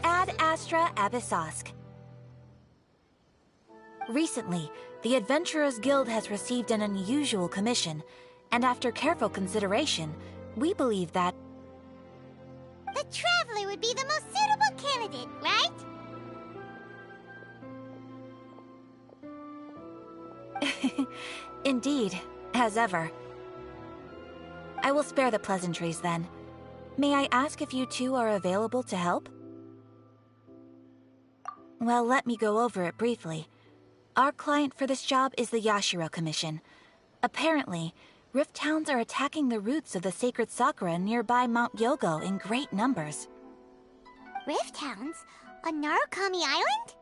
Ad Astra Abyssosk. Recently, the Adventurers Guild has received an unusual commission, and after careful consideration, we believe that the Traveler would be the most suitable candidate, right? Indeed, as ever. I will spare the pleasantries then. May I ask if you two are available to help? Well, let me go over it briefly. Our client for this job is the Yashiro Commission. Apparently, Rift Towns are attacking the roots of the sacred Sakura nearby Mount Yogo in great numbers. Rift Towns? On Narukami Island?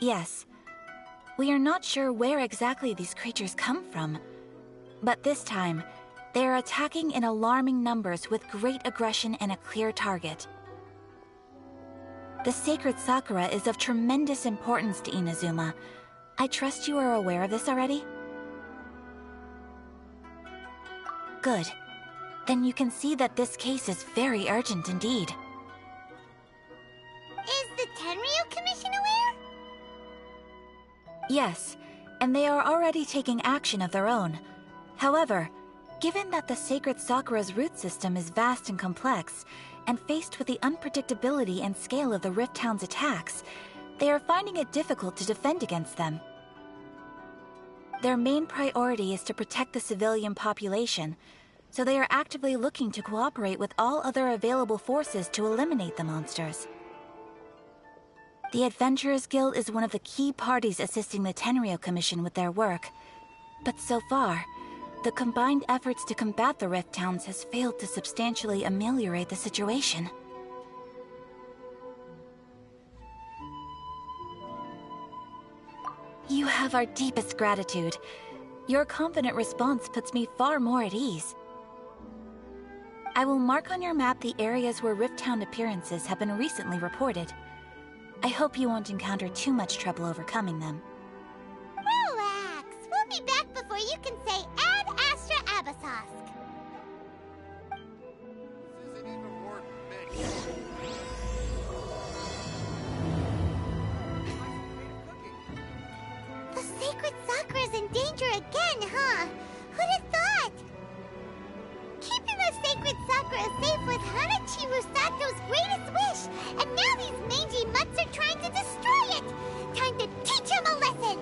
Yes. We are not sure where exactly these creatures come from. But this time, they are attacking in alarming numbers with great aggression and a clear target. The sacred Sakura is of tremendous importance to Inazuma. I trust you are aware of this already? Good. Then you can see that this case is very urgent indeed. Is the Tenryu Commission aware? Yes, and they are already taking action of their own. However, given that the sacred Sakura's root system is vast and complex, and faced with the unpredictability and scale of the Rift Town's attacks, they are finding it difficult to defend against them. Their main priority is to protect the civilian population, so they are actively looking to cooperate with all other available forces to eliminate the monsters. The Adventurers Guild is one of the key parties assisting the Tenryu Commission with their work, but so far, the combined efforts to combat the Rift Towns has failed to substantially ameliorate the situation. You have our deepest gratitude. Your confident response puts me far more at ease. I will mark on your map the areas where Rift Town appearances have been recently reported. I hope you won't encounter too much trouble overcoming them. Relax! We'll be back before you can say Ad Astra Abyssosk. This isn't even worth mentioning. The sacred Sakura's in danger again, huh? Who'd have thought? Keeping the sacred Sakura safe was Hanachiru Sato's greatest wish, and now these mangy mutts are trying to destroy it! Time to teach him a lesson!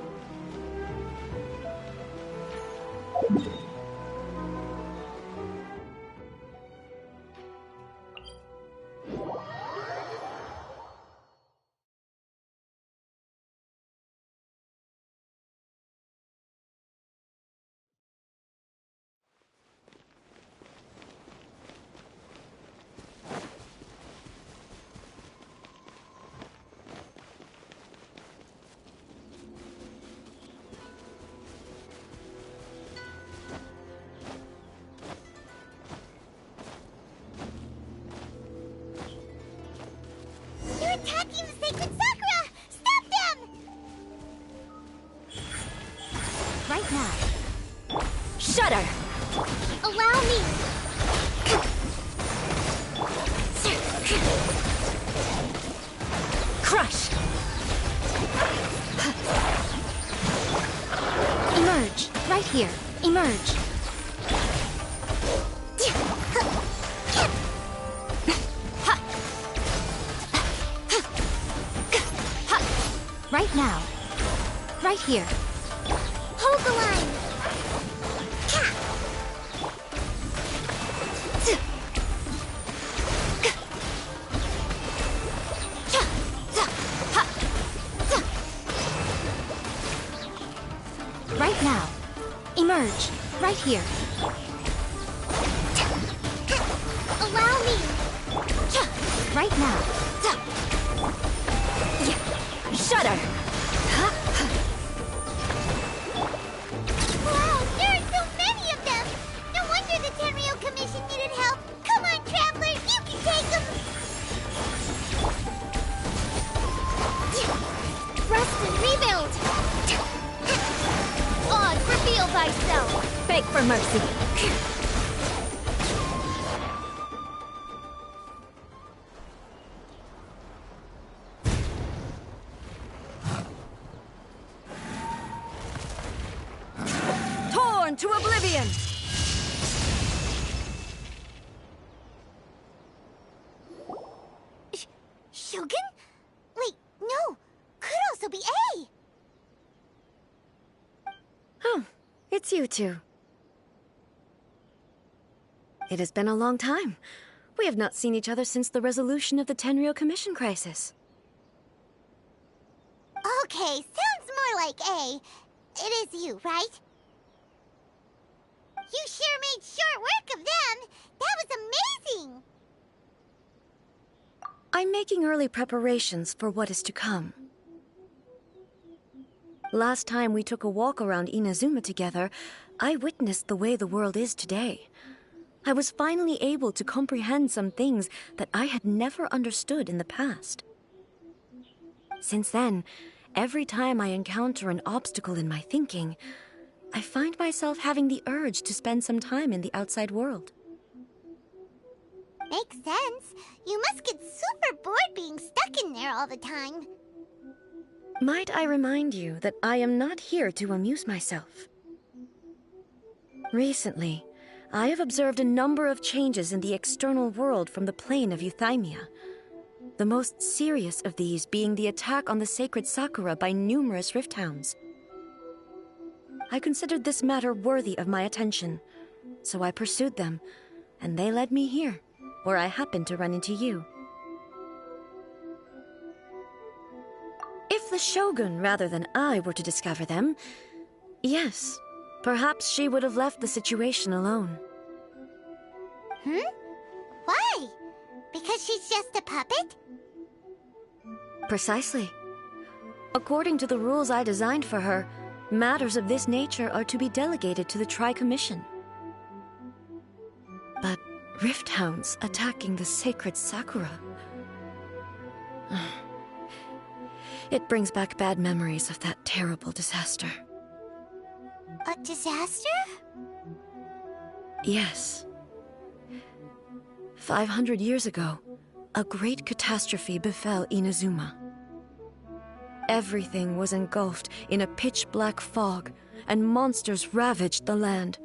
They're attacking the sacred Sakura! Stop them! Right now. Shudder! Allow me! Crush! Emerge! Right here. Emerge! Right now. Right here. Hold the line! here. Allow me! Right now. Shudder! Wow, there are so many of them! No wonder the Tenryou Commission needed help! Come on, Traveler, you can take them! Rest and rebuild! Odd, reveal thyself! Beg for mercy. Torn to oblivion! Shogun? Wait, no! Could also be A! Oh, it's you two. It has been a long time. We have not seen each other since the resolution of the Tenryou Commission crisis. Okay, sounds more like A. It is you, right? You sure made short work of them! That was amazing! I'm making early preparations for what is to come. Last time we took a walk around Inazuma together, I witnessed the way the world is today. I was finally able to comprehend some things that I had never understood in the past. Since then, every time I encounter an obstacle in my thinking, I find myself having the urge to spend some time in the outside world. Makes sense. You must get super bored being stuck in there all the time. Might I remind you that I am not here to amuse myself? Recently, I have observed a number of changes in the external world from the plane of Euthymia. The most serious of these being the attack on the sacred Sakura by numerous Rift Hounds. I considered this matter worthy of my attention, so I pursued them, and they led me here, where I happened to run into you. If the Shogun rather than I were to discover them, yes, perhaps she would have left the situation alone. Why? Because she's just a puppet? Precisely. According to the rules I designed for her, matters of this nature are to be delegated to the Tri-Commission. But Rift Hounds attacking the sacred Sakura... It brings back bad memories of that terrible disaster. A disaster? Yes. 500 years ago, a great catastrophe befell Inazuma. Everything was engulfed in a pitch-black fog, and monsters ravaged the land.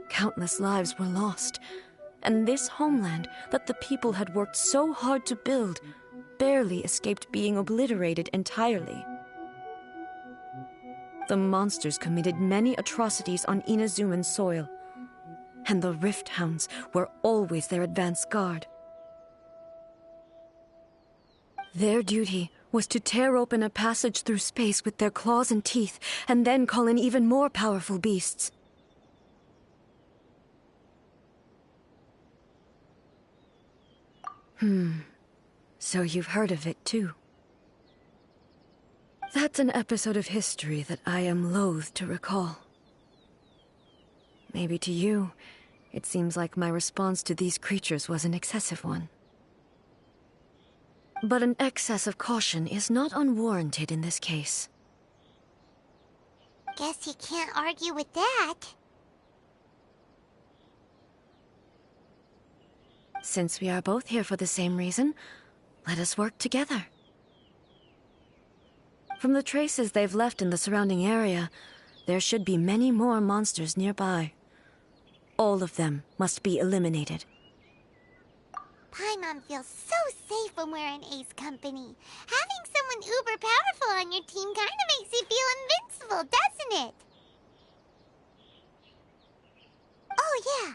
Countless lives were lost, and this homeland that the people had worked so hard to build barely escaped being obliterated entirely. The monsters committed many atrocities on Inazuman soil, and the Rift Hounds were always their advance guard. Their duty was to tear open a passage through space with their claws and teeth, and then call in even more powerful beasts. So you've heard of it too. That's an episode of history that I am loath to recall. Maybe to you, it seems like my response to these creatures was an excessive one. But an excess of caution is not unwarranted in this case. Guess you can't argue with that. Since we are both here for the same reason, let us work together. From the traces they've left in the surrounding area, there should be many more monsters nearby. All of them must be eliminated. Paimon feels so safe when we're in Ace company. Having someone uber powerful on your team kinda makes you feel invincible, doesn't it? Oh yeah,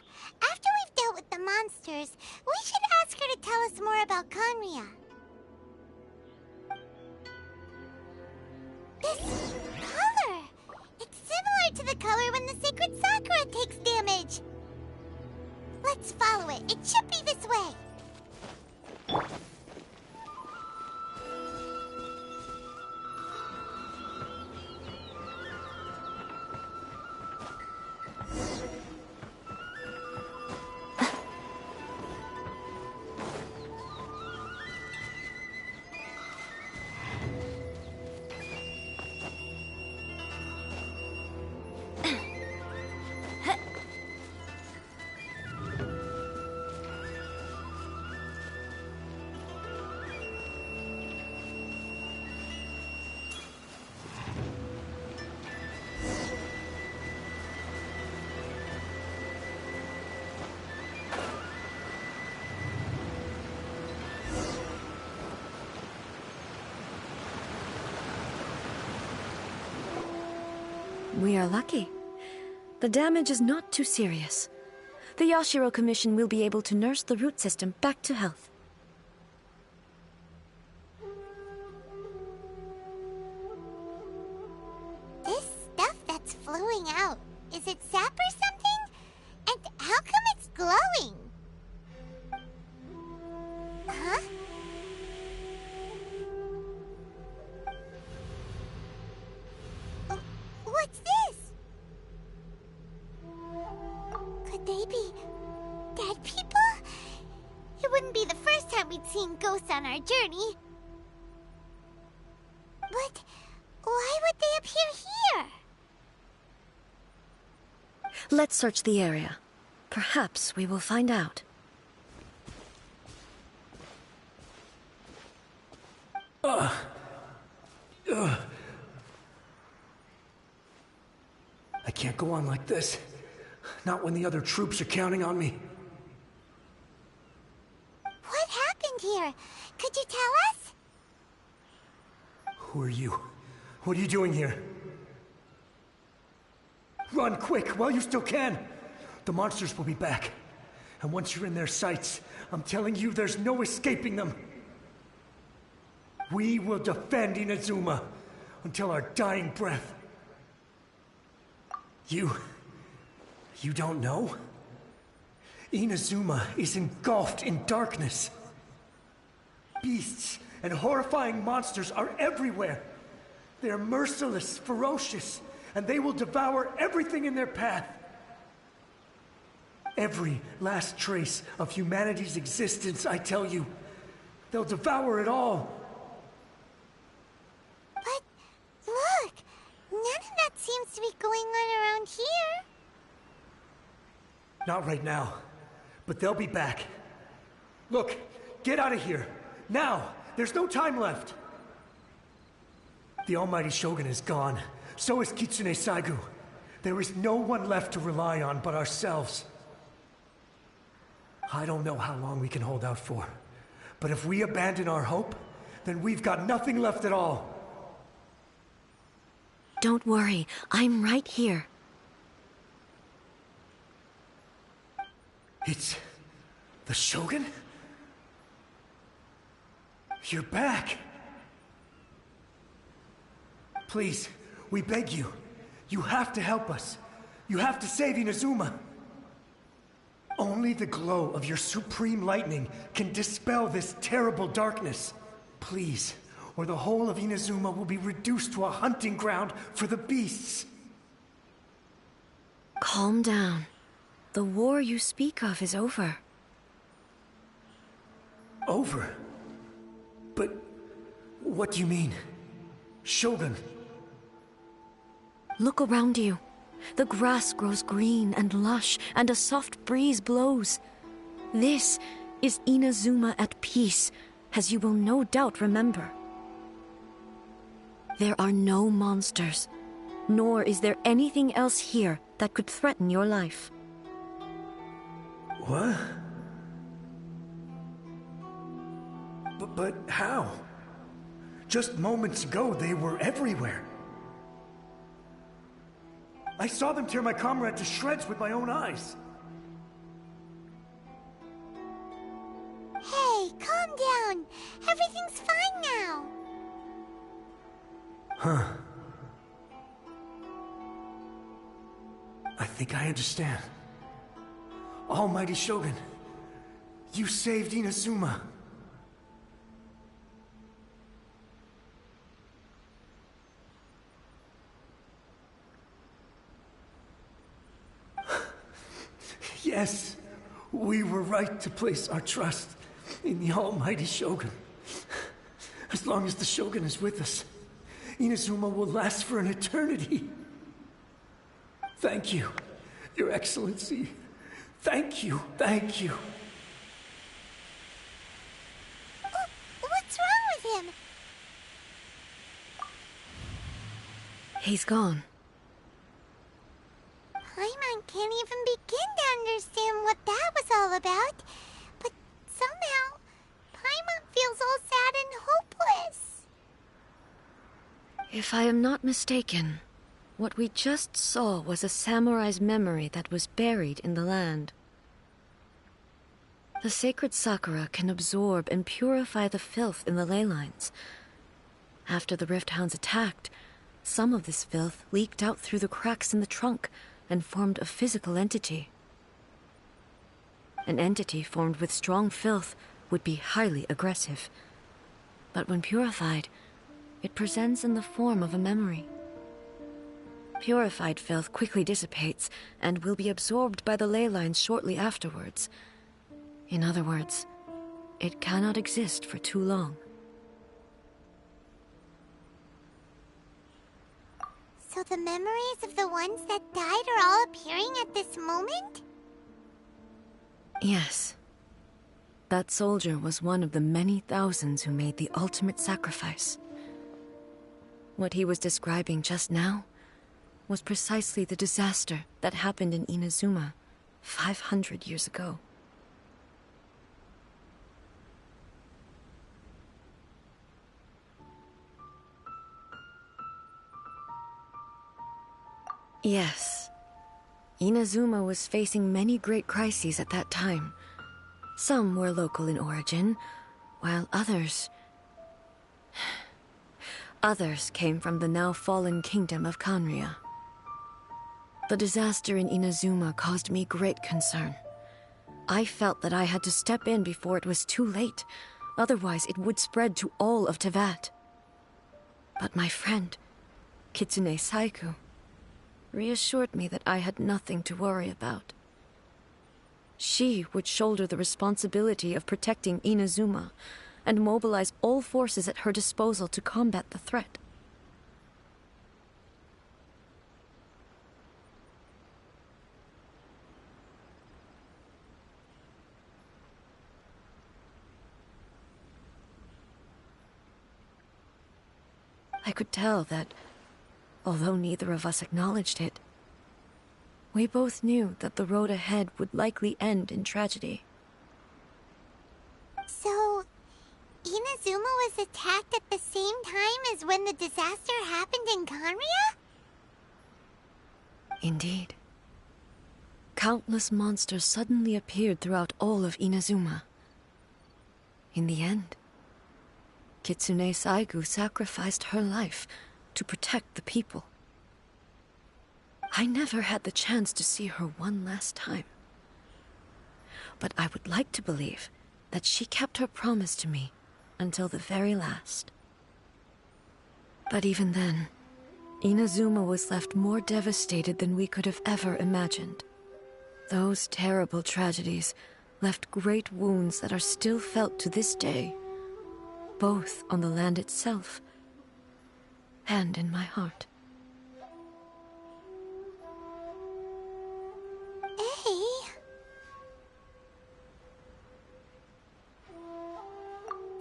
after we've dealt with the monsters, we should ask her to tell us more about Conria. This color! It's similar to the color when the sacred Sakura Let's follow it. It should be this way. We are lucky. The damage is not too serious. The Yashiro Commission will be able to nurse the root system back to health. This stuff that's flowing out, is it sap or something? And how come it's glowing? Huh? What's this? Could they be dead people? It wouldn't be the first time we'd seen ghosts on our journey. But why would they appear here? Let's search the area. Perhaps we will find out. I can't go on like this. Not when the other troops are counting on me. What happened here? Could you tell us? Who are you? What are you doing here? Run quick while you still can! The monsters will be back. And once you're in their sights, I'm telling you there's no escaping them. We will defend Inazuma until our dying breath. You don't know? Inazuma is engulfed in darkness. Beasts and horrifying monsters are everywhere. They are merciless, ferocious, and they will devour everything in their path. Every last trace of humanity's existence, I tell you. They'll devour it all. But look, none of that seems to be going on around here. Not right now, but they'll be back. Look, get out of here. Now! There's no time left! The Almighty Shogun is gone. So is Kitsune Saigu. There is no one left to rely on but ourselves. I don't know how long we can hold out for. But if we abandon our hope, then we've got nothing left at all. Don't worry, I'm right here. It's the Shogun? You're back! Please, we beg you. You have to help us. You have to save Inazuma. Only the glow of your supreme lightning can dispel this terrible darkness. Please, or the whole of Inazuma will be reduced to a hunting ground for the beasts. Calm down. The war you speak of is over. Over? But what do you mean? Shogun? Look around you. The grass grows green and lush, and a soft breeze blows. This is Inazuma at peace, as you will no doubt remember. There are no monsters, nor is there anything else here that could threaten your life. What? But how? Just moments ago, they were everywhere. I saw them tear my comrade to shreds with my own eyes. Hey, calm down. Everything's fine now. Huh. I think I understand. Almighty Shogun, you saved Inazuma. Yes, we were right to place our trust in the Almighty Shogun. As long as the Shogun is with us, Inazuma will last for an eternity. Thank you, Your Excellency. Thank you, thank you. Oh, what's wrong with him? He's gone. Paimon can't even begin to understand what that was all about. But somehow, Paimon feels all sad and hopeless. If I am not mistaken, what we just saw was a samurai's memory that was buried in the land. The sacred sakura can absorb and purify the filth in the ley lines. After the Rift Hounds attacked, some of this filth leaked out through the cracks in the trunk and formed a physical entity. An entity formed with strong filth would be highly aggressive. But when purified, it presents in the form of a memory. Purified filth quickly dissipates and will be absorbed by the ley lines shortly afterwards. In other words, it cannot exist for too long. So the memories of the ones that died are all appearing at this moment? Yes. That soldier was one of the many thousands who made the ultimate sacrifice. What he was describing just now was precisely the disaster that happened in Inazuma 500 years ago. Yes. Inazuma was facing many great crises at that time. Some were local in origin, while others came from the now fallen kingdom of Kanria. The disaster in Inazuma caused me great concern. I felt that I had to step in before it was too late, otherwise it would spread to all of Teyvat. But my friend, Kitsune Saiku, reassured me that I had nothing to worry about. She would shoulder the responsibility of protecting Inazuma and mobilize all forces at her disposal to combat the threat. I could tell that, although neither of us acknowledged it, we both knew that the road ahead would likely end in tragedy. So, Inazuma was attacked at the same time as when the disaster happened in Kanria? Indeed. Countless monsters suddenly appeared throughout all of Inazuma. In the end, Kitsune Saigu sacrificed her life to protect the people. I never had the chance to see her one last time. But I would like to believe that she kept her promise to me until the very last. But even then, Inazuma was left more devastated than we could have ever imagined. Those terrible tragedies left great wounds that are still felt to this day, both on the land itself and in my heart.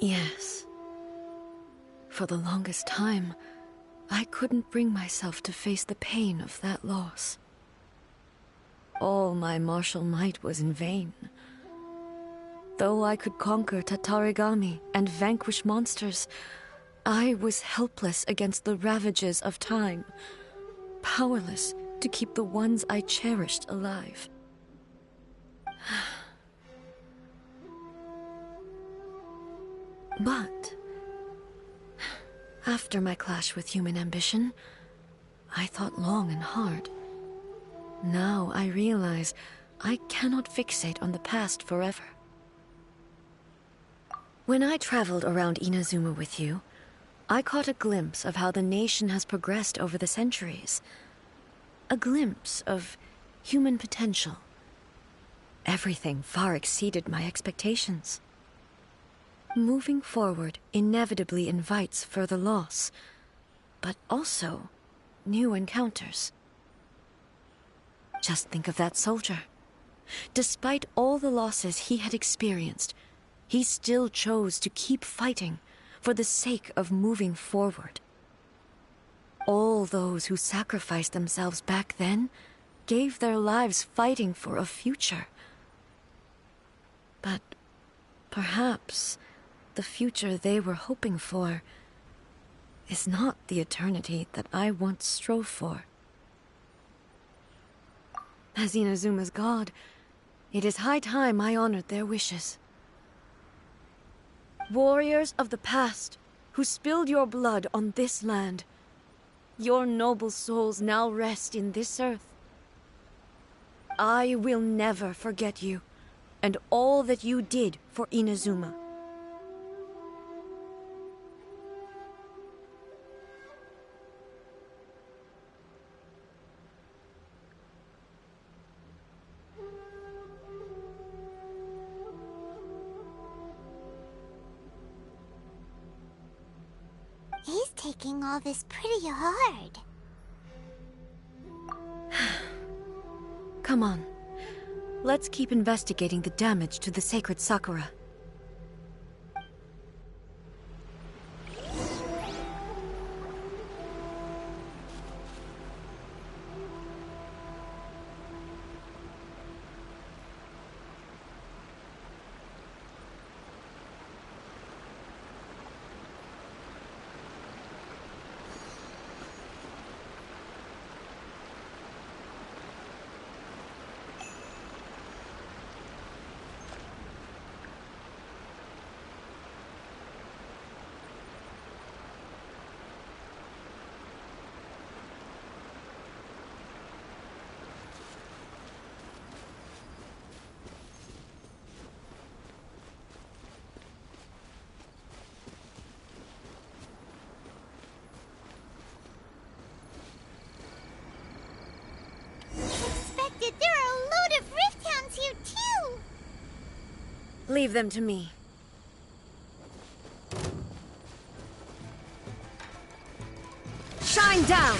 Yes. For the longest time, I couldn't bring myself to face the pain of that loss. All my martial might was in vain. Though I could conquer Tatarigami and vanquish monsters, I was helpless against the ravages of time, powerless to keep the ones I cherished alive. But after my clash with human ambition, I thought long and hard. Now I realize I cannot fixate on the past forever. When I traveled around Inazuma with you, I caught a glimpse of how the nation has progressed over the centuries. A glimpse of human potential. Everything far exceeded my expectations. Moving forward inevitably invites further loss, but also new encounters. Just think of that soldier. Despite all the losses he had experienced, he still chose to keep fighting for the sake of moving forward. All those who sacrificed themselves back then gave their lives fighting for a future. But perhaps the future they were hoping for is not the eternity that I once strove for. As Inazuma's god, it is high time I honored their wishes. Warriors of the past, who spilled your blood on this land, your noble souls now rest in this earth. I will never forget you, and all that you did for Inazuma. He's taking all this pretty hard. Come on. Let's keep investigating the damage to the sacred Sakura. There are a load of Rift Hounds here, too! Leave them to me. Shine down!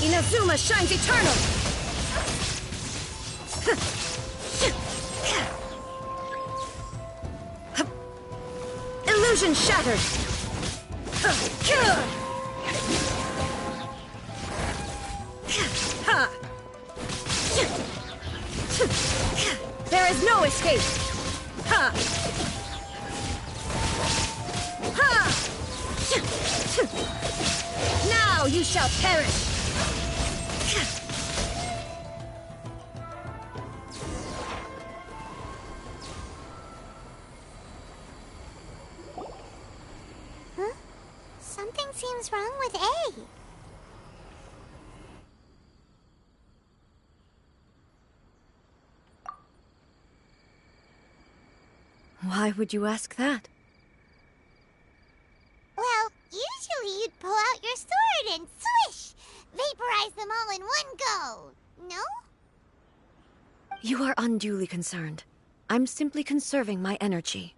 Inazuma shines eternal! Illusion shattered! There is no escape! Now you shall perish! Something seems wrong with A. Why would you ask that? Well, usually you'd pull out your sword and swish! Vaporize them all in one go, no? You are unduly concerned. I'm simply conserving my energy.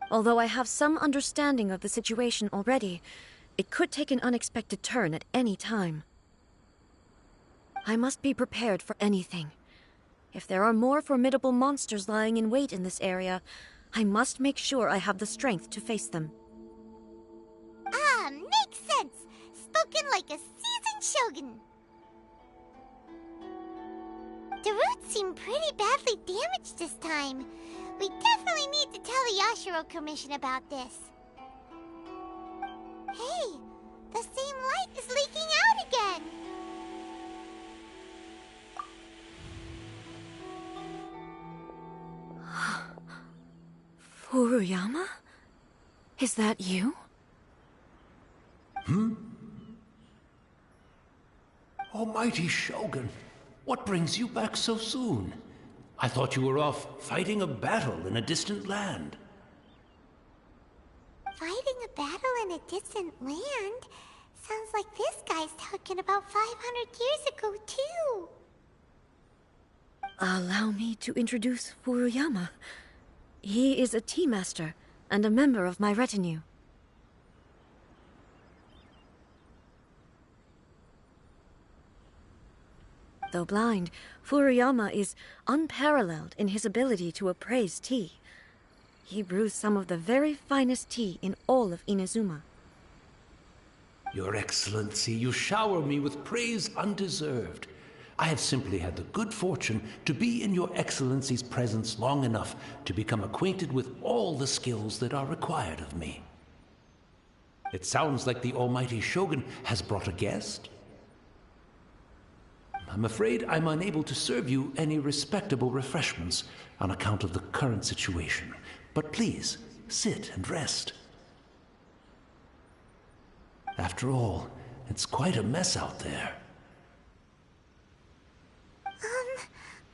Although I have some understanding of the situation already, it could take an unexpected turn at any time. I must be prepared for anything. If there are more formidable monsters lying in wait in this area, I must make sure I have the strength to face them. Ah, makes sense! Spoken like a seasoned shogun. The roots seem pretty badly damaged this time. We definitely need to tell the Yashiro Commission about this. Hey, the same light is leaking out again! Furuyama? Is that you? Almighty Shogun, what brings you back so soon? I thought you were off fighting a battle in a distant land. Fighting a battle in a distant land? Sounds like this guy's talking about 500 years ago, too. Allow me to introduce Furuyama. He is a tea master and a member of my retinue. Though blind, Furuyama is unparalleled in his ability to appraise tea. He brews some of the very finest tea in all of Inazuma. Your Excellency, you shower me with praise undeserved. I have simply had the good fortune to be in Your Excellency's presence long enough to become acquainted with all the skills that are required of me. It sounds like the Almighty Shogun has brought a guest. I'm afraid I'm unable to serve you any respectable refreshments on account of the current situation. But please, sit and rest. After all, it's quite a mess out there.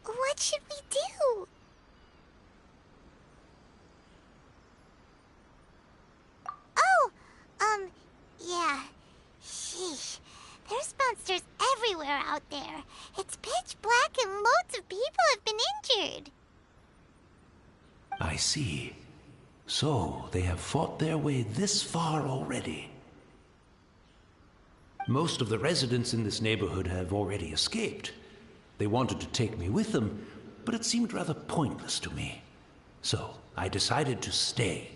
What should we do? Oh, yeah. Sheesh. There's monsters everywhere out there. It's pitch black and loads of people have been injured. I see. So, they have fought their way this far already. Most of the residents in this neighborhood have already escaped. They wanted to take me with them, but it seemed rather pointless to me. So, I decided to stay.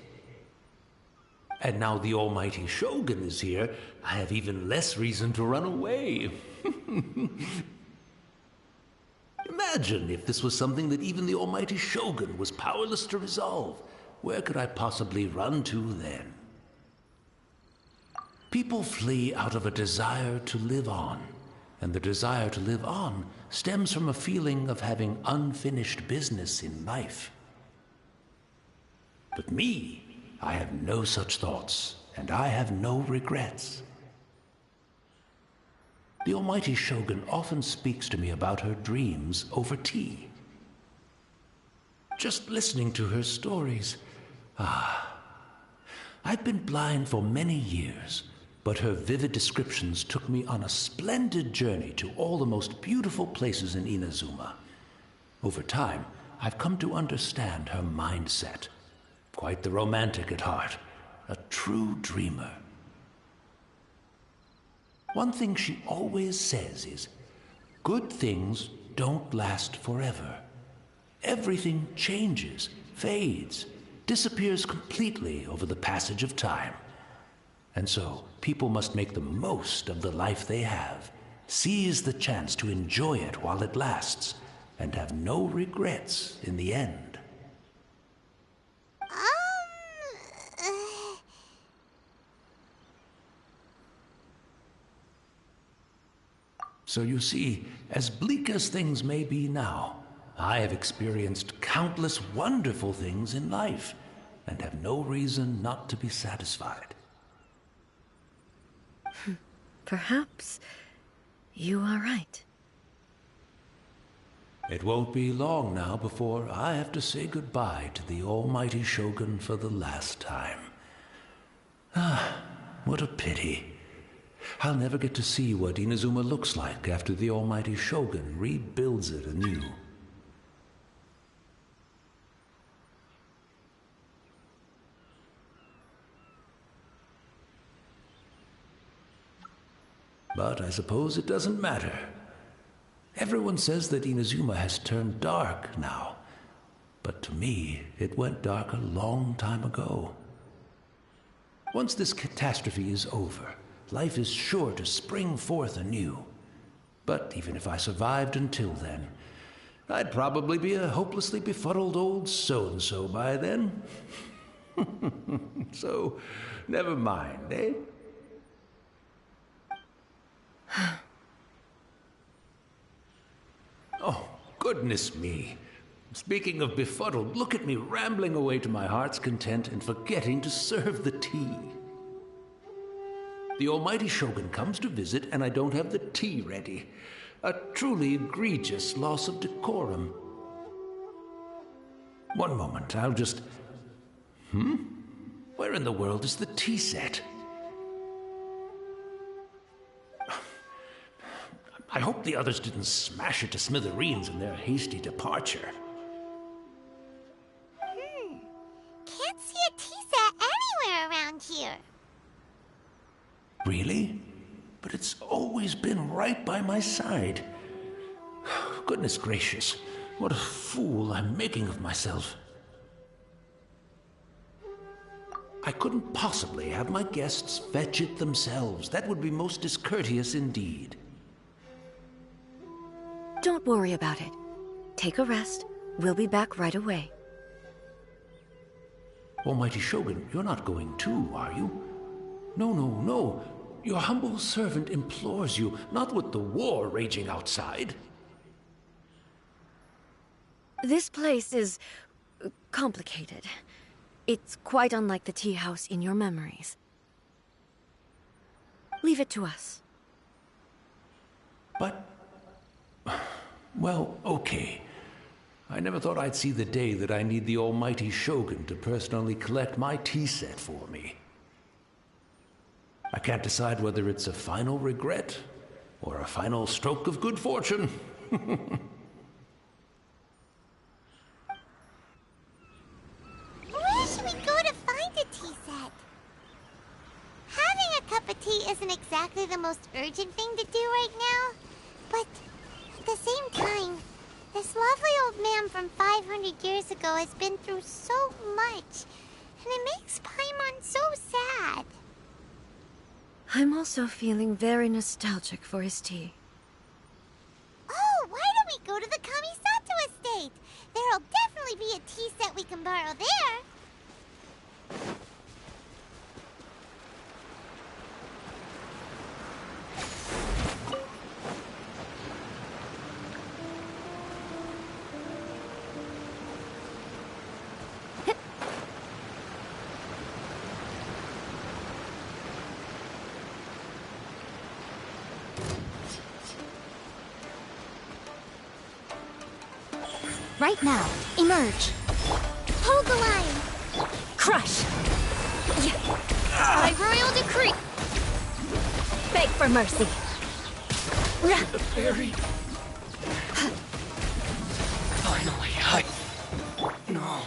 And now the Almighty Shogun is here, I have even less reason to run away. Imagine if this was something that even the Almighty Shogun was powerless to resolve. Where could I possibly run to then? People flee out of a desire to live on, and the desire to live on stems from a feeling of having unfinished business in life. But me, I have no such thoughts, and I have no regrets. The Almighty Shogun often speaks to me about her dreams over tea. Just listening to her stories, I've been blind for many years, but her vivid descriptions took me on a splendid journey to all the most beautiful places in Inazuma. Over time, I've come to understand her mindset. Quite the romantic at heart, a true dreamer. One thing she always says is, good things don't last forever. Everything changes, fades, disappears completely over the passage of time. And so, people must make the most of the life they have, seize the chance to enjoy it while it lasts, and have no regrets in the end. So you see, as bleak as things may be now, I have experienced countless wonderful things in life, and have no reason not to be satisfied. Perhaps you are right. It won't be long now before I have to say goodbye to the Almighty Shogun for the last time. What a pity. I'll never get to see what Inazuma looks like after the Almighty Shogun rebuilds it anew. But I suppose it doesn't matter. Everyone says that Inazuma has turned dark now, but to me, it went dark a long time ago. Once this catastrophe is over, life is sure to spring forth anew. But even if I survived until then, I'd probably be a hopelessly befuddled old so-and-so by then. So, never mind, eh? Oh, goodness me. Speaking of befuddled, look at me rambling away to my heart's content and forgetting to serve the tea. The Almighty Shogun comes to visit and I don't have the tea ready. A truly egregious loss of decorum. One moment, I'll just... Where in the world is the tea set? I hope the others didn't smash it to smithereens in their hasty departure. Can't see a tea set anywhere around here. Really? But it's always been right by my side. Goodness gracious, what a fool I'm making of myself. I couldn't possibly have my guests fetch it themselves. That would be most discourteous indeed. Don't worry about it. Take a rest. We'll be back right away. Almighty Shogun, you're not going too, are you? No. Your humble servant implores you, not with the war raging outside. This place is... complicated. It's quite unlike the tea house in your memories. Leave it to us. But... well, okay. I never thought I'd see the day that I need the Almighty Shogun to personally collect my tea set for me. I can't decide whether it's a final regret or a final stroke of good fortune. Where should we go to find a tea set? Having a cup of tea isn't exactly the most urgent thing to do right now, but at the same time, this lovely old man from 500 years ago has been through so much, and it makes Paimon so sad. I'm also feeling very nostalgic for his tea. Oh, why don't we go to the Kamisato estate? There'll definitely be a tea set we can borrow there. Right now, emerge. Hold the line. Crush. By royal decree. Beg for mercy. The fairy. Finally, No.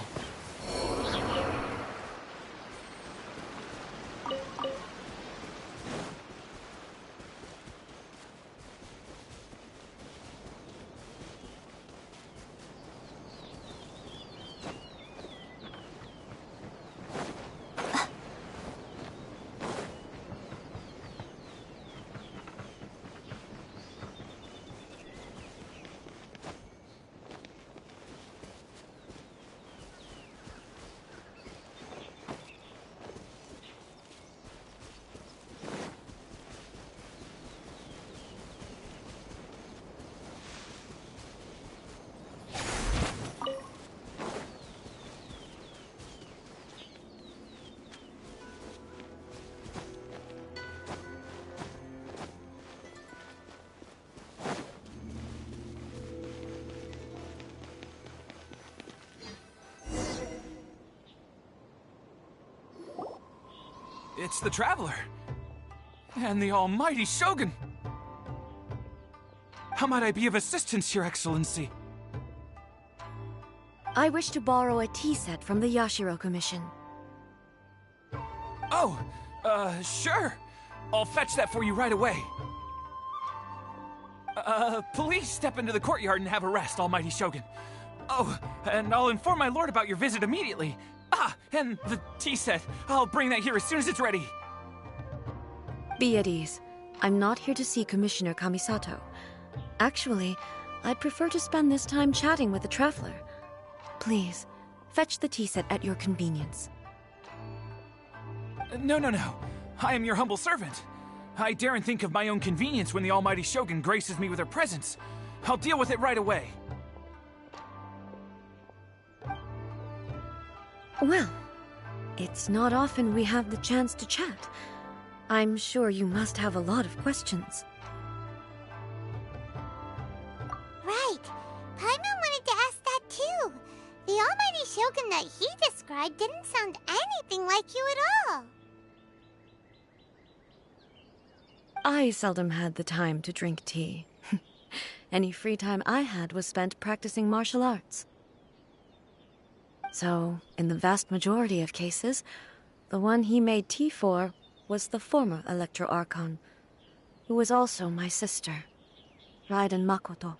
It's the Traveler. And the Almighty Shogun. How might I be of assistance, Your Excellency? I wish to borrow a tea set from the Yashiro Commission. Oh, sure. I'll fetch that for you right away. Please step into the courtyard and have a rest, Almighty Shogun. Oh, and I'll inform my lord about your visit immediately. Ah, and the tea set. I'll bring that here as soon as it's ready. Be at ease. I'm not here to see Commissioner Kamisato. Actually, I'd prefer to spend this time chatting with the Traveler. Please, fetch the tea set at your convenience. No. I am your humble servant. I daren't think of my own convenience when the Almighty Shogun graces me with her presence. I'll deal with it right away. Well, it's not often we have the chance to chat. I'm sure you must have a lot of questions. Right. Paimon wanted to ask that too. The almighty shogun that he described didn't sound anything like you at all. I seldom had the time to drink tea. Any free time I had was spent practicing martial arts. So, in the vast majority of cases, the one he made tea for was the former Electro Archon, who was also my sister, Raiden Makoto.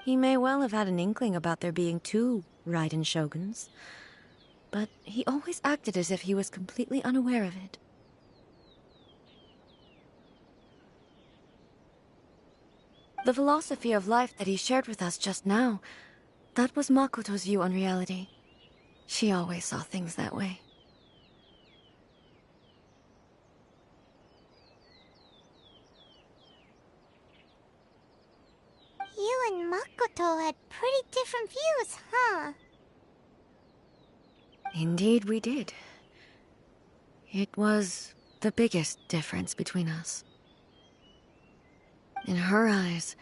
He may well have had an inkling about there being two Raiden Shoguns, but he always acted as if he was completely unaware of it. The philosophy of life that he shared with us just now, that was Makoto's view on reality. She always saw things that way. You and Makoto had pretty different views, huh? Indeed we did. It was the biggest difference between us. In her eyes,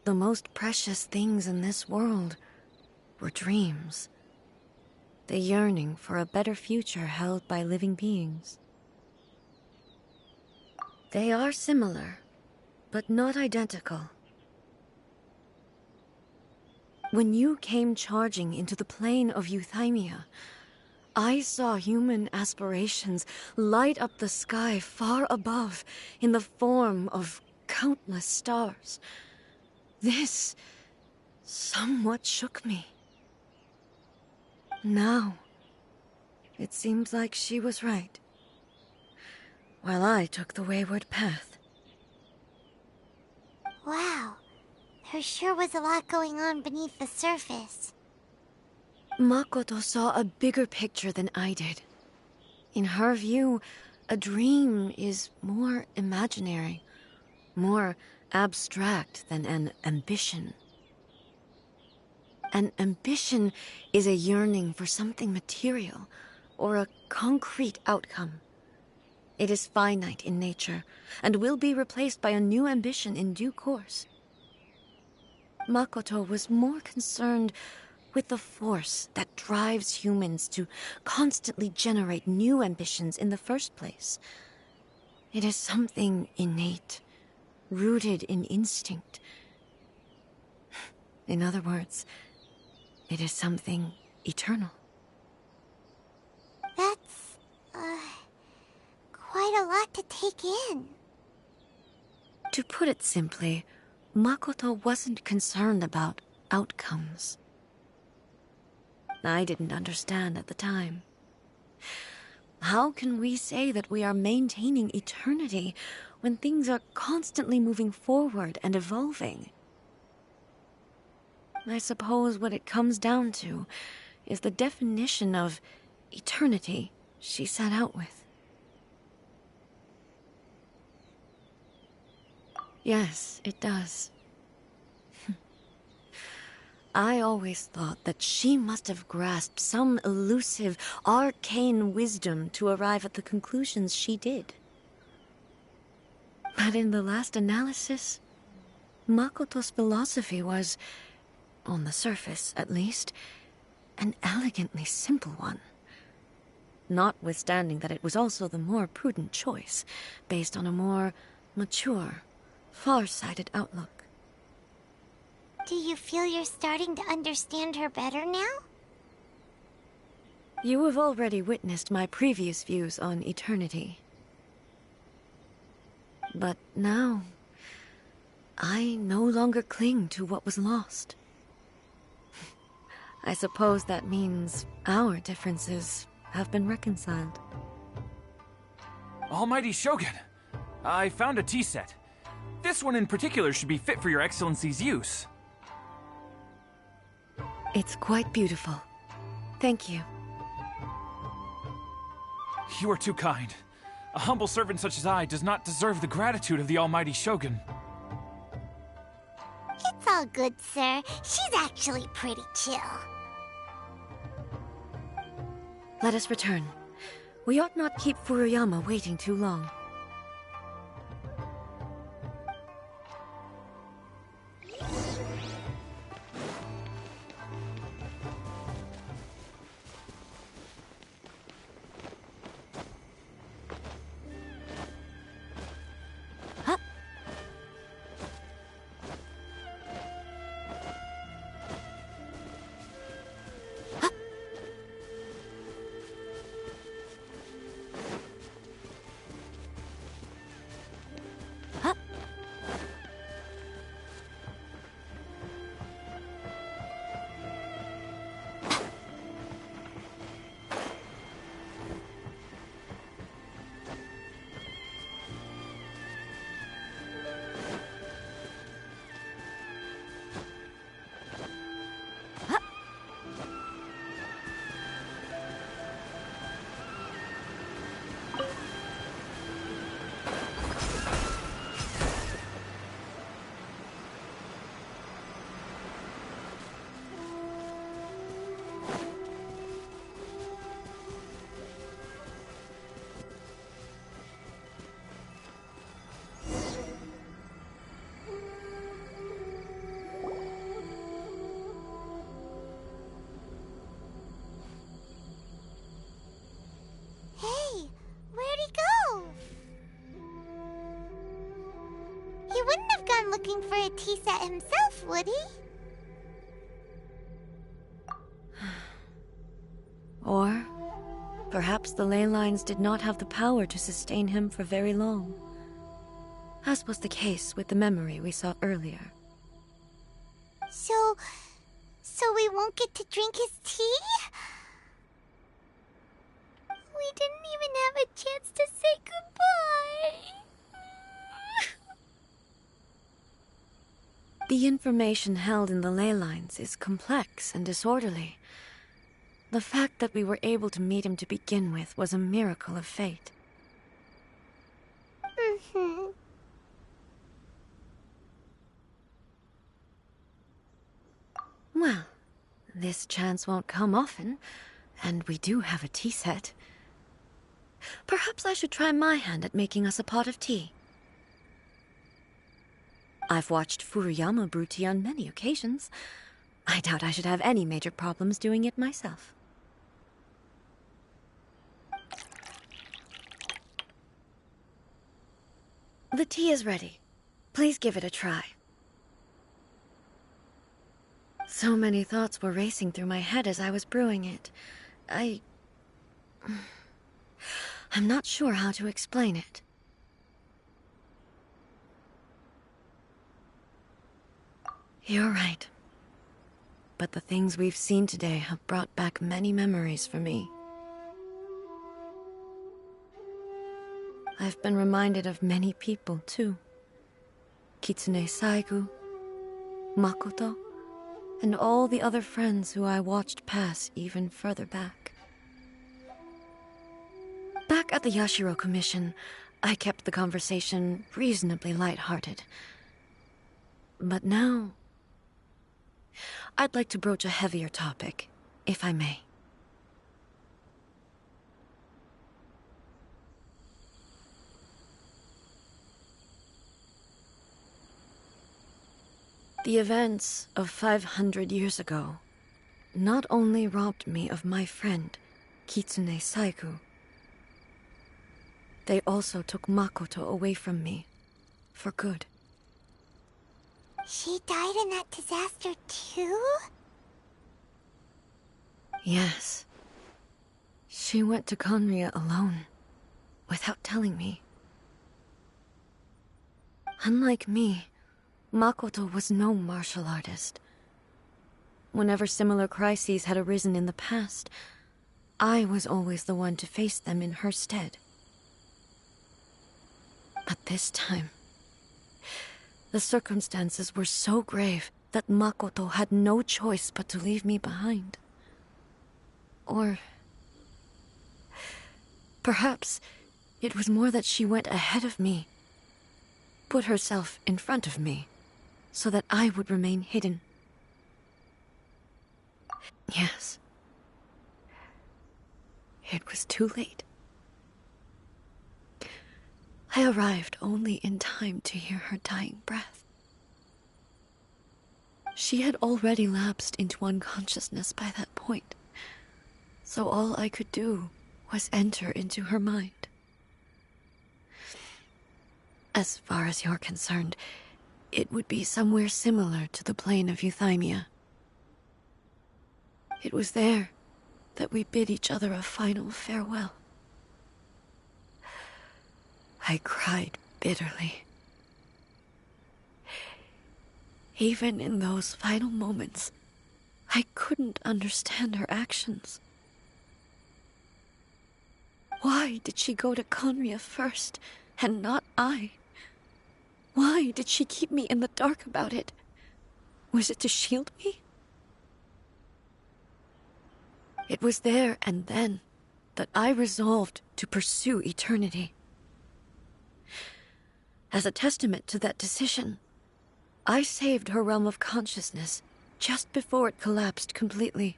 the most precious things in this world were dreams. The yearning for a better future held by living beings. They are similar, but not identical. When you came charging into the plane of Euthymia, I saw human aspirations light up the sky far above in the form of countless stars. This somewhat shook me. Now, it seems like she was right, while I took the wayward path. Wow, there sure was a lot going on beneath the surface. Makoto saw a bigger picture than I did. In her view, a dream is more imaginary, more abstract than an ambition. An ambition is a yearning for something material, or a concrete outcome. It is finite in nature, and will be replaced by a new ambition in due course. Makoto was more concerned with the force that drives humans to constantly generate new ambitions in the first place. It is something innate, rooted in instinct. In other words, it is something eternal. That's, quite a lot to take in. To put it simply, Makoto wasn't concerned about outcomes. I didn't understand at the time. How can we say that we are maintaining eternity when things are constantly moving forward and evolving? I suppose what it comes down to is the definition of eternity she set out with. Yes, it does. I always thought that she must have grasped some elusive, arcane wisdom to arrive at the conclusions she did. But in the last analysis, Makoto's philosophy was, on the surface at least, an elegantly simple one. Notwithstanding that it was also the more prudent choice, based on a more mature, far-sighted outlook. Do you feel you're starting to understand her better now? You have already witnessed my previous views on eternity. But now, I no longer cling to what was lost. I suppose that means our differences have been reconciled. Almighty Shogun, I found a tea set. This one in particular should be fit for your Excellency's use. It's quite beautiful. Thank you. You are too kind. A humble servant such as I does not deserve the gratitude of the Almighty Shogun. It's all good, sir. She's actually pretty chill. Let us return. We ought not keep Furuyama waiting too long. Hey, where'd he go? He wouldn't have gone looking for a tea set himself, would he? Or perhaps the ley lines did not have the power to sustain him for very long, as was the case with the memory we saw earlier. So we won't get to drink his tea? We didn't even have a chance to say goodbye. The information held in the ley lines is complex and disorderly. The fact that we were able to meet him to begin with was a miracle of fate. Mm-hmm. Well, this chance won't come often, and we do have a tea set. Perhaps I should try my hand at making us a pot of tea. I've watched Furuyama brew tea on many occasions. I doubt I should have any major problems doing it myself. The tea is ready. Please give it a try. So many thoughts were racing through my head as I was brewing it. I'm not sure how to explain it. You're right. But the things we've seen today have brought back many memories for me. I've been reminded of many people, too. Kitsune Saigu, Makoto, and all the other friends who I watched pass even further back. Back at the Yashiro Commission, I kept the conversation reasonably lighthearted. But now, I'd like to broach a heavier topic, if I may. The events of 500 years ago not only robbed me of my friend, Kitsune Saigu, they also took Makoto away from me, for good. She died in that disaster too? Yes. She went to Conria alone, without telling me. Unlike me, Makoto was no martial artist. Whenever similar crises had arisen in the past, I was always the one to face them in her stead. But this time, the circumstances were so grave that Makoto had no choice but to leave me behind. Or perhaps it was more that she went ahead of me, put herself in front of me, so that I would remain hidden. Yes. it was too late. I arrived only in time to hear her dying breath. She had already lapsed into unconsciousness by that point, so all I could do was enter into her mind. As far as you're concerned, it would be somewhere similar to the plane of Euthymia. It was there that we bid each other a final farewell. I cried bitterly. Even in those final moments, I couldn't understand her actions. Why did she go to Conria first, and not I? Why did she keep me in the dark about it? Was it to shield me? It was there and then that I resolved to pursue eternity. As a testament to that decision, I saved her realm of consciousness just before it collapsed completely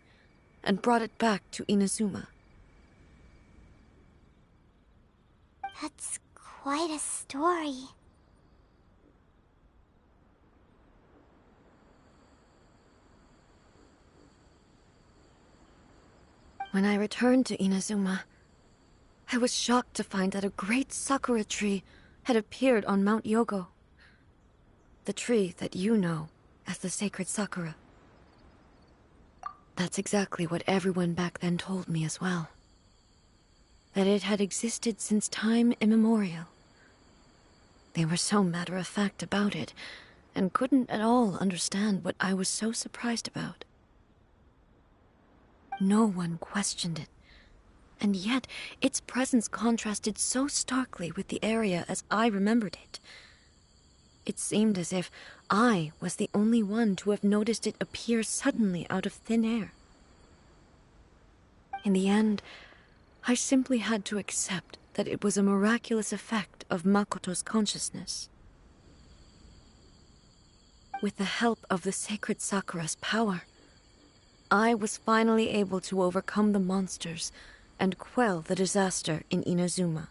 and brought it back to Inazuma. That's quite a story. When I returned to Inazuma, I was shocked to find that a great sakura tree had appeared on Mount Yogo. The tree that you know as the sacred sakura. That's exactly what everyone back then told me as well. That it had existed since time immemorial. They were so matter-of-fact about it, and couldn't at all understand what I was so surprised about. No one questioned it, and yet its presence contrasted so starkly with the area as I remembered it. It seemed as if I was the only one to have noticed it appear suddenly out of thin air. In the end, I simply had to accept that it was a miraculous effect of Makoto's consciousness. With the help of the sacred Sakura's power, I was finally able to overcome the monsters and quell the disaster in Inazuma.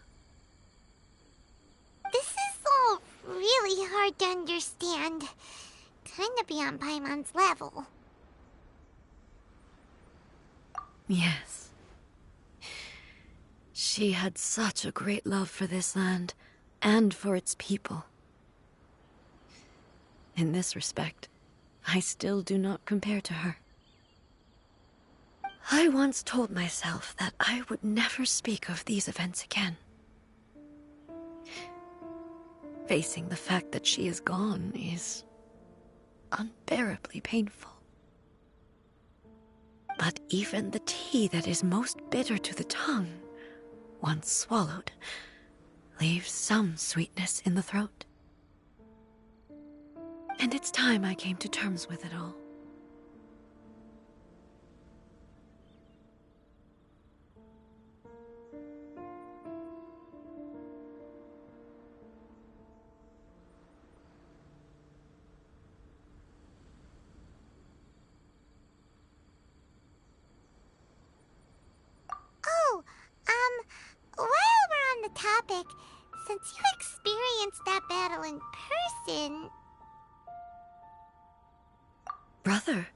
This is all really hard to understand. Kinda beyond Paimon's level. Yes. She had such a great love for this land, and for its people. In this respect, I still do not compare to her. I once told myself that I would never speak of these events again. Facing the fact that she is gone is unbearably painful. But even the tea that is most bitter to the tongue, once swallowed, leaves some sweetness in the throat. And it's time I came to terms with it all. While we're on the topic, since you experienced that battle in person... Brother?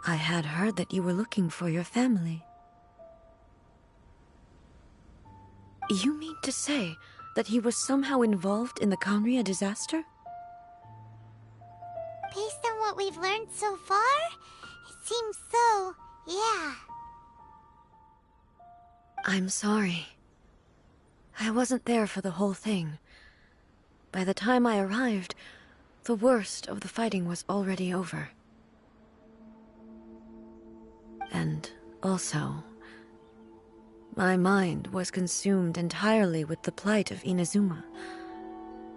I had heard that you were looking for your family. You mean to say that he was somehow involved in the Conria disaster? Based on what we've learned so far, it seems so, yeah. I'm sorry. I wasn't there for the whole thing. By the time I arrived, the worst of the fighting was already over. And also, my mind was consumed entirely with the plight of Inazuma,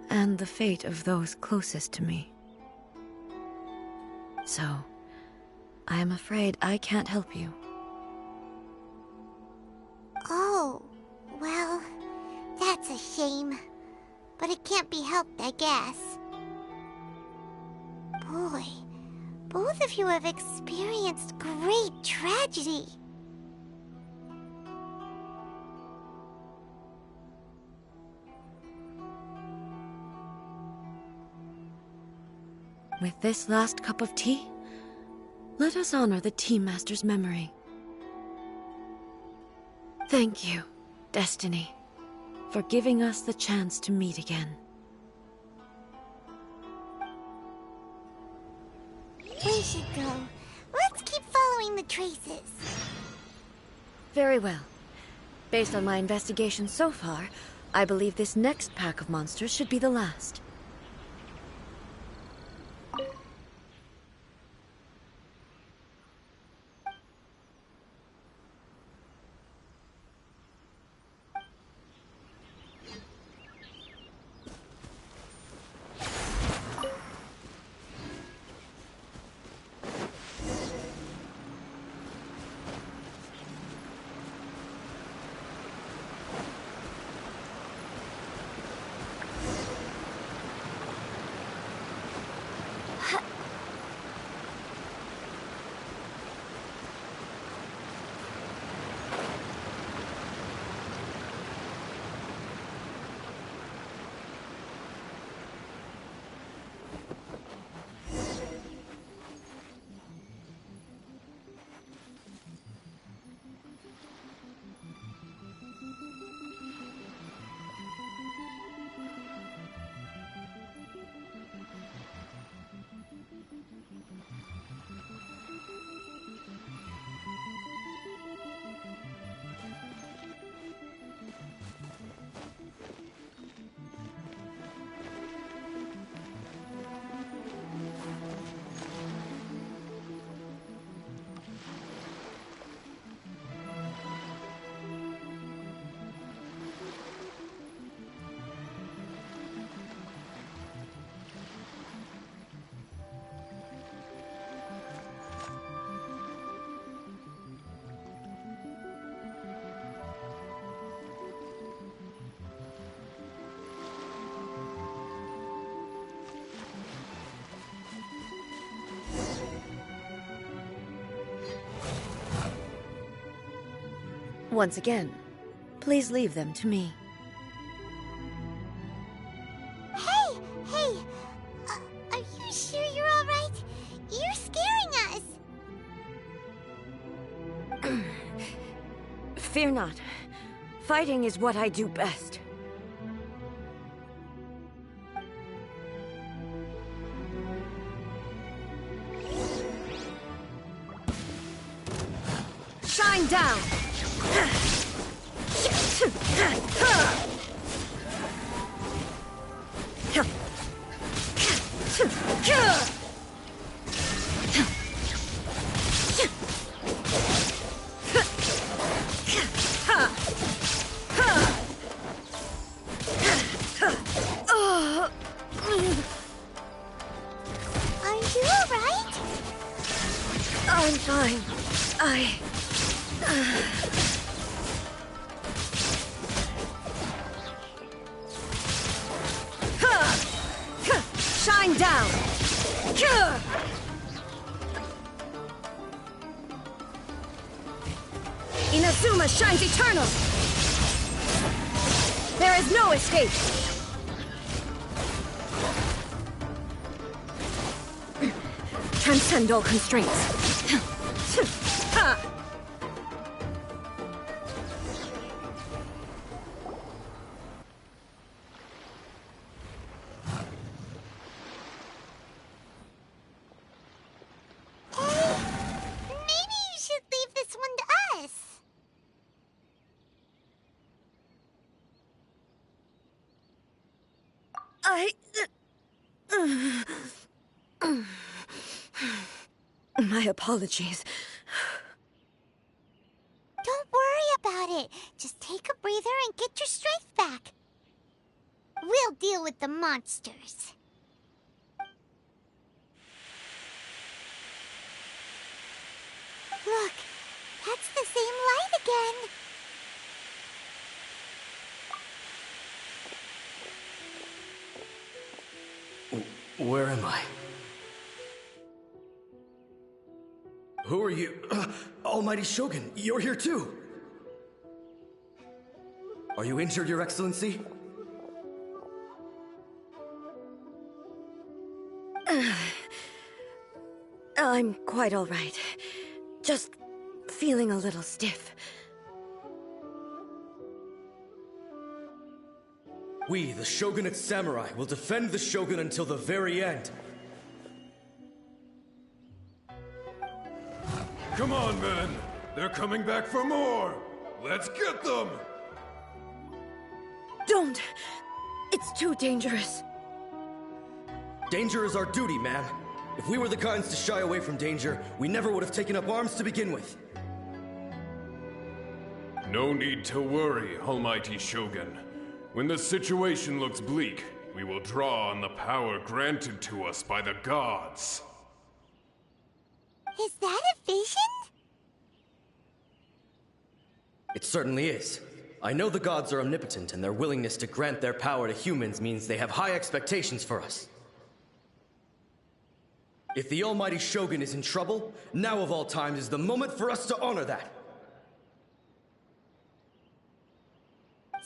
and the fate of those closest to me. So, I am afraid I can't help you. Oh, well, that's a shame. But it can't be helped, I guess. Boy, both both of you have experienced great tragedy. With this last cup of tea, let us honor the Tea Master's memory. Thank you, Destiny, for giving us the chance to meet again. We should go. Let's keep following the traces. Very well. Based on my investigation so far, I believe this next pack of monsters should be the last. Once again, please leave them to me. Hey! Are you sure you're all right? You're scaring us! Fear not. Fighting is what I do best. Shine down! Are you all right? I'm fine. Shine down! Inazuma shines eternal! There is no escape! Transcend all constraints. Maybe you should leave this one to us. My apologies. Don't worry about it. Just take a breather and get your strength back. We'll deal with the monsters. Look, that's the same light again. Where am I? Who are you? Almighty Shogun, you're here too! Are you injured, Your Excellency? I'm quite all right. Just feeling a little stiff. We, the Shogunate Samurai, will defend the Shogun until the very end. Come on, men! They're coming back for more! Let's get them! Don't! It's too dangerous. Danger is our duty, ma'am. If we were the kinds to shy away from danger, we never would have taken up arms to begin with. No need to worry, Almighty Shogun. When the situation looks bleak, we will draw on the power granted to us by the gods. Is that a vision? It certainly is. I know the gods are omnipotent, and their willingness to grant their power to humans means they have high expectations for us. If the Almighty Shogun is in trouble, now of all times is the moment for us to honor that.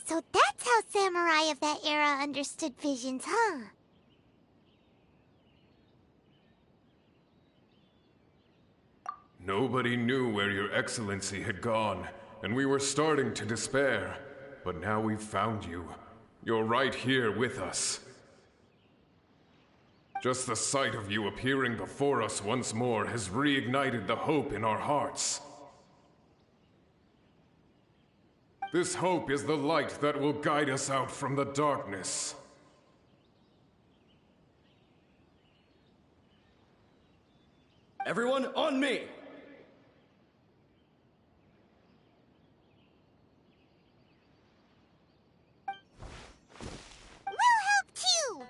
So that's how samurai of that era understood visions, huh? Nobody knew where Your Excellency had gone, and we were starting to despair. But now we've found you. You're right here with us. Just the sight of you appearing before us once more has reignited the hope in our hearts. This hope is the light that will guide us out from the darkness. Everyone, on me! We'll help too!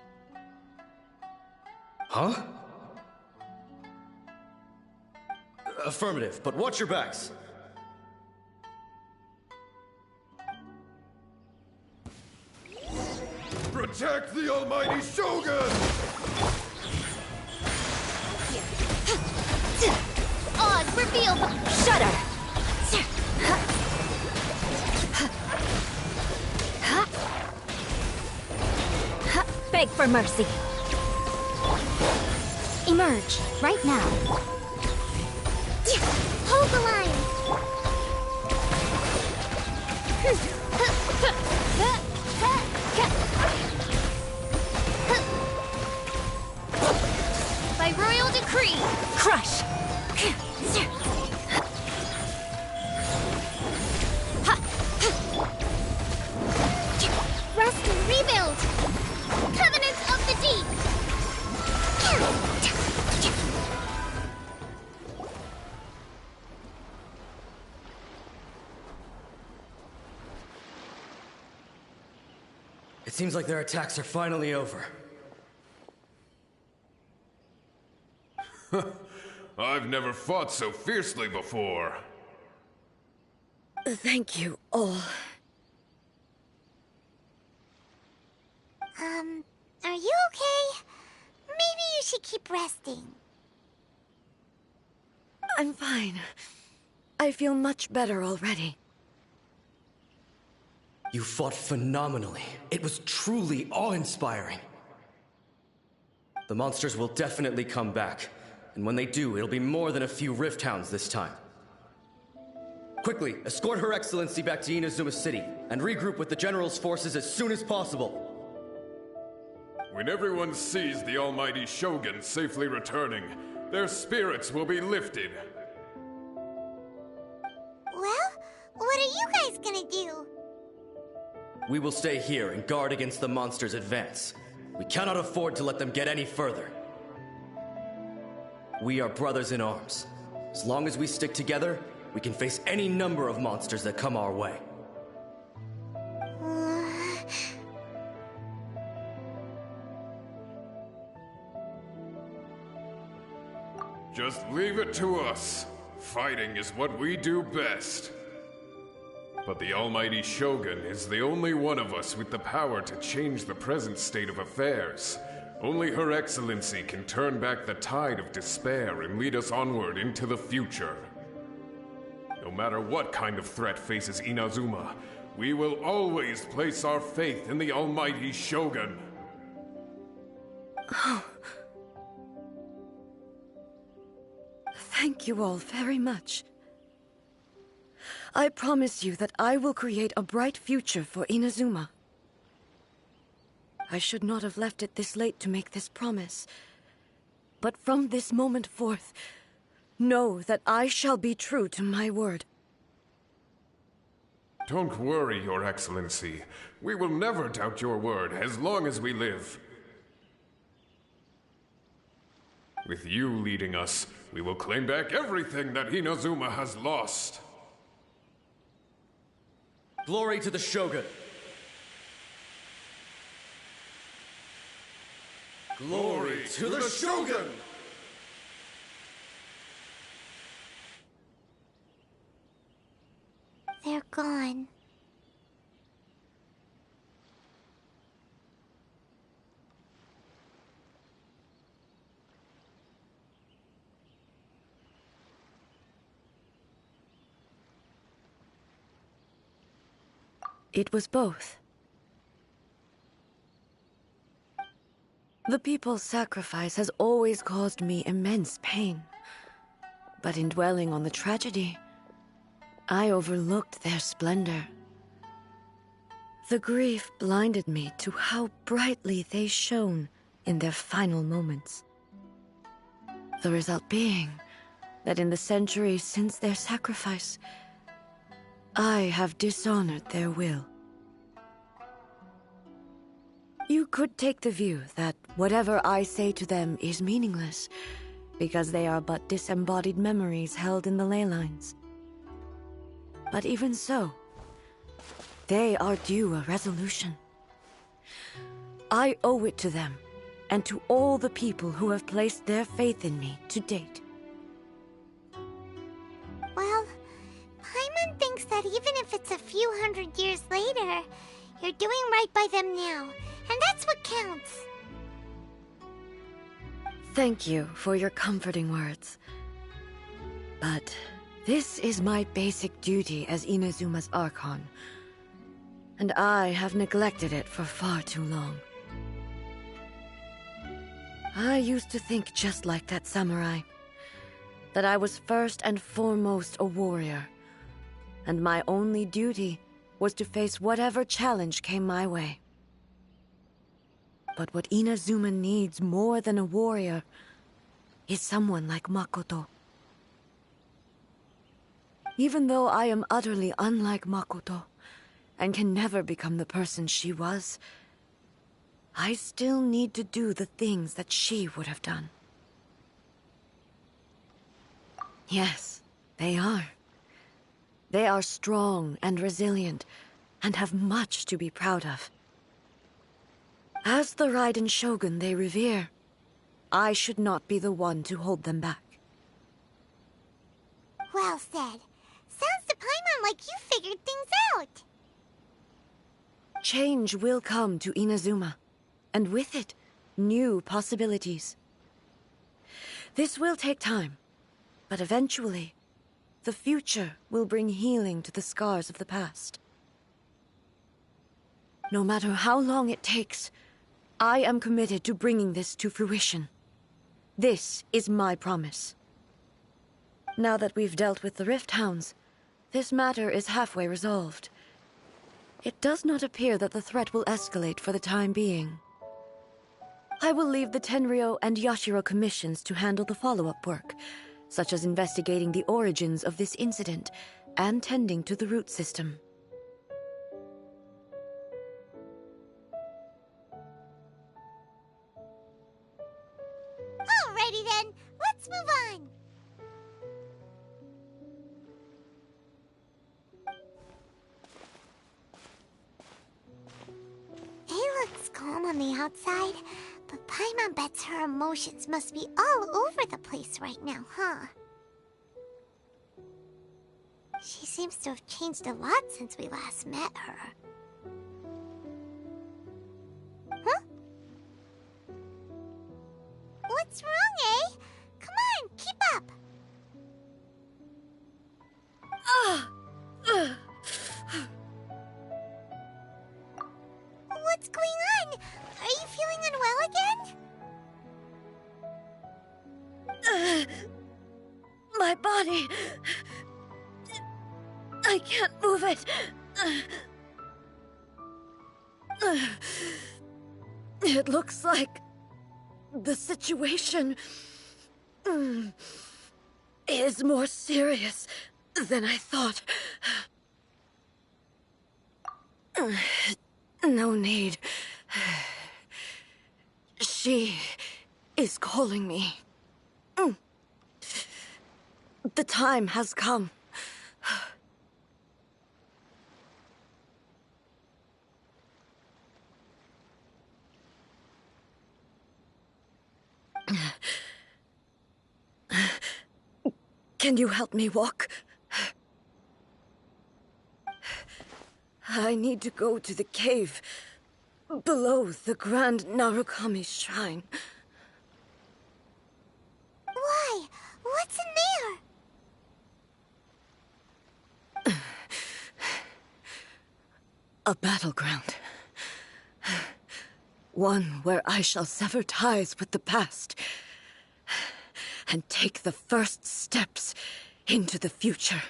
Huh? Affirmative, but watch your backs. Protect the Almighty Shogun! Oz, reveal the Shudder! Beg for mercy. Emerge, right now. Hold the line! By royal decree, crush! Rest and rebuild! Covenants of the Deep! It seems like their attacks are finally over. I've never fought so fiercely before. Thank you all. Are you okay? Maybe you should keep resting. I'm fine. I feel much better already. You fought phenomenally. It was truly awe-inspiring. The monsters will definitely come back. And when they do, it'll be more than a few Rift Hounds this time. Quickly, escort Her Excellency back to Inazuma City, and regroup with the General's forces as soon as possible. When everyone sees the Almighty Shogun safely returning, their spirits will be lifted. Well, what are you guys gonna do? We will stay here and guard against the monsters' advance. We cannot afford to let them get any further. We are brothers in arms. As long as we stick together, we can face any number of monsters that come our way. Just leave it to us. Fighting is what we do best. But the Almighty Shogun is the only one of us with the power to change the present state of affairs. Only Her Excellency can turn back the tide of despair and lead us onward into the future. No matter what kind of threat faces Inazuma, we will always place our faith in the almighty Shogun. Oh. Thank you all very much. I promise you that I will create a bright future for Inazuma. I should not have left it this late to make this promise. But from this moment forth, know that I shall be true to my word. Don't worry, Your Excellency. We will never doubt your word as long as we live. With you leading us, we will claim back everything that Inazuma has lost. Glory to the Shogun! Glory to the Shogun! They're gone. It was both. The people's sacrifice has always caused me immense pain. But in dwelling on the tragedy, I overlooked their splendor. The grief blinded me to how brightly they shone in their final moments. The result being that in the centuries since their sacrifice, I have dishonored their will. You could take the view that whatever I say to them is meaningless, because they are but disembodied memories held in the ley lines. But even so, they are due a resolution. I owe it to them, and to all the people who have placed their faith in me to date. Well, Paimon thinks that even if it's a few hundred years later, you're doing right by them now, and that's what counts. Thank you for your comforting words. But this is my basic duty as Inazuma's Archon, and I have neglected it for far too long. I used to think just like that samurai, that I was first and foremost a warrior, and my only duty was to face whatever challenge came my way. But what Inazuma needs more than a warrior is someone like Makoto. Even though I am utterly unlike Makoto, and can never become the person she was, I still need to do the things that she would have done. Yes, they are. They are strong and resilient, and have much to be proud of. As the Raiden Shogun they revere, I should not be the one to hold them back. Well said. Sounds to Paimon like you figured things out. Change will come to Inazuma, and with it, new possibilities. This will take time, but eventually, the future will bring healing to the scars of the past. No matter how long it takes, I am committed to bringing this to fruition. This is my promise. Now that we've dealt with the Rift Hounds, this matter is halfway resolved. It does not appear that the threat will escalate for the time being. I will leave the Tenryo and Yashiro commissions to handle the follow-up work, such as investigating the origins of this incident and tending to the root system. Alrighty then, let's move on. It looks calm on the outside, but Paimon bets her emotions must be all over the place right now, huh? She seems to have changed a lot since we last met her. Huh? What's wrong, eh? Come on, keep up. What's going on? Are you feeling unwell again? My body. I can't move it. It looks like the situation is more serious than I thought. No need. She is calling me. The time has come. Can you help me walk? I need to go to the cave below the Grand Narukami Shrine. Why? What's in there? A battleground. One where I shall sever ties with the past and take the first steps into the future.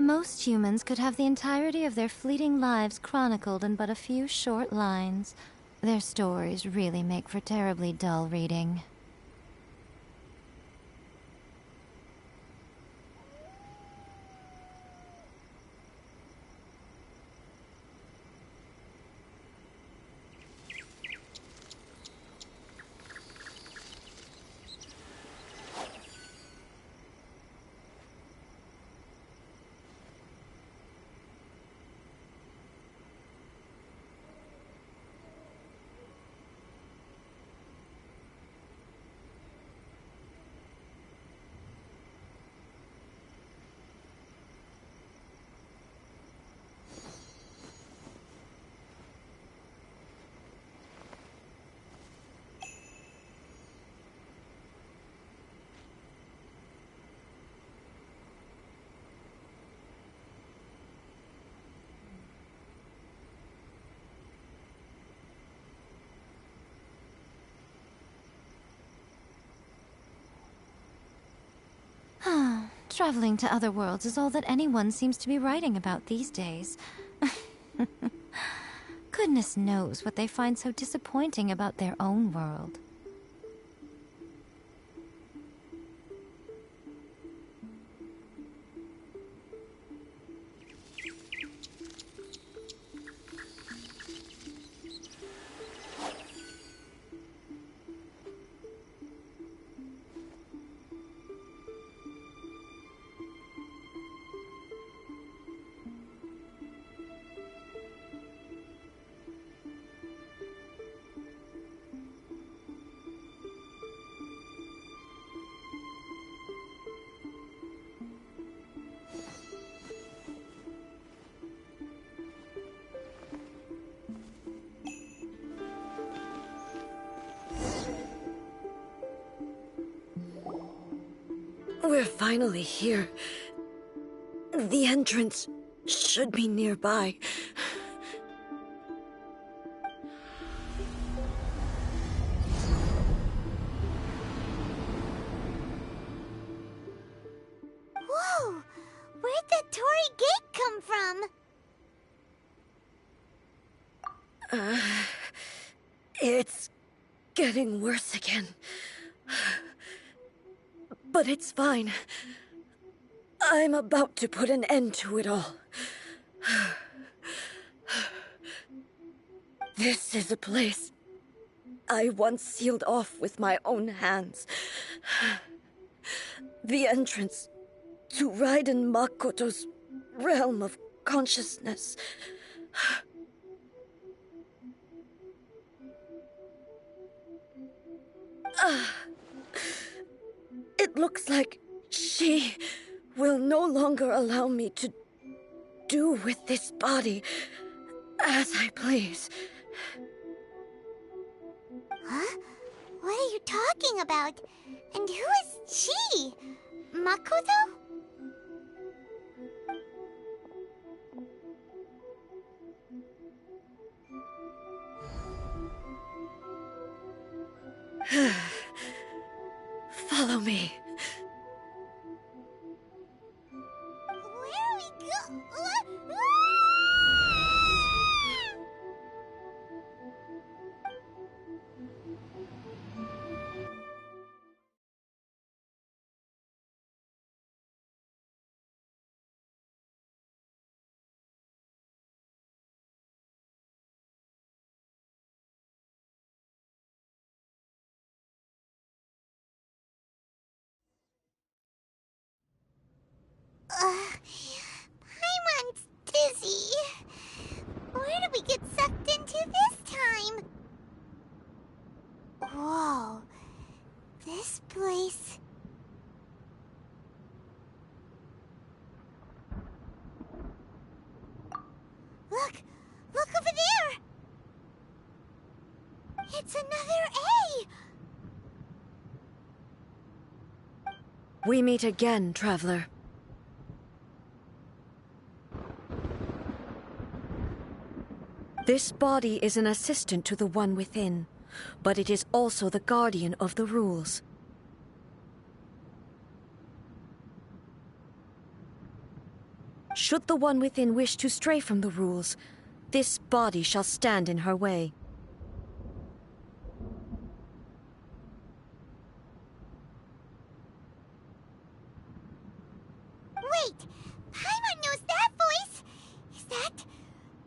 Most humans could have the entirety of their fleeting lives chronicled in but a few short lines. Their stories really make for terribly dull reading. Traveling to other worlds is all that anyone seems to be writing about these days. Goodness knows what they find so disappointing about their own world. We're finally here. The entrance should be nearby. Whoa! Where'd the Torii Gate come from? It's getting worse again. But it's fine. I'm about to put an end to it all. This is a place I once sealed off with my own hands. The entrance to Raiden Makoto's realm of consciousness. It looks like she will no longer allow me to do with this body as I please. Huh? What are you talking about? And who is she? Makoto? Follow me. Where are we go? Paimon's dizzy. Where did we get sucked into this time? Whoa. This place... Look! Look over there! It's another A! We meet again, traveler. This body is an assistant to the one within, but it is also the guardian of the rules. Should the one within wish to stray from the rules, this body shall stand in her way. Wait! Paimon knows that voice! Is that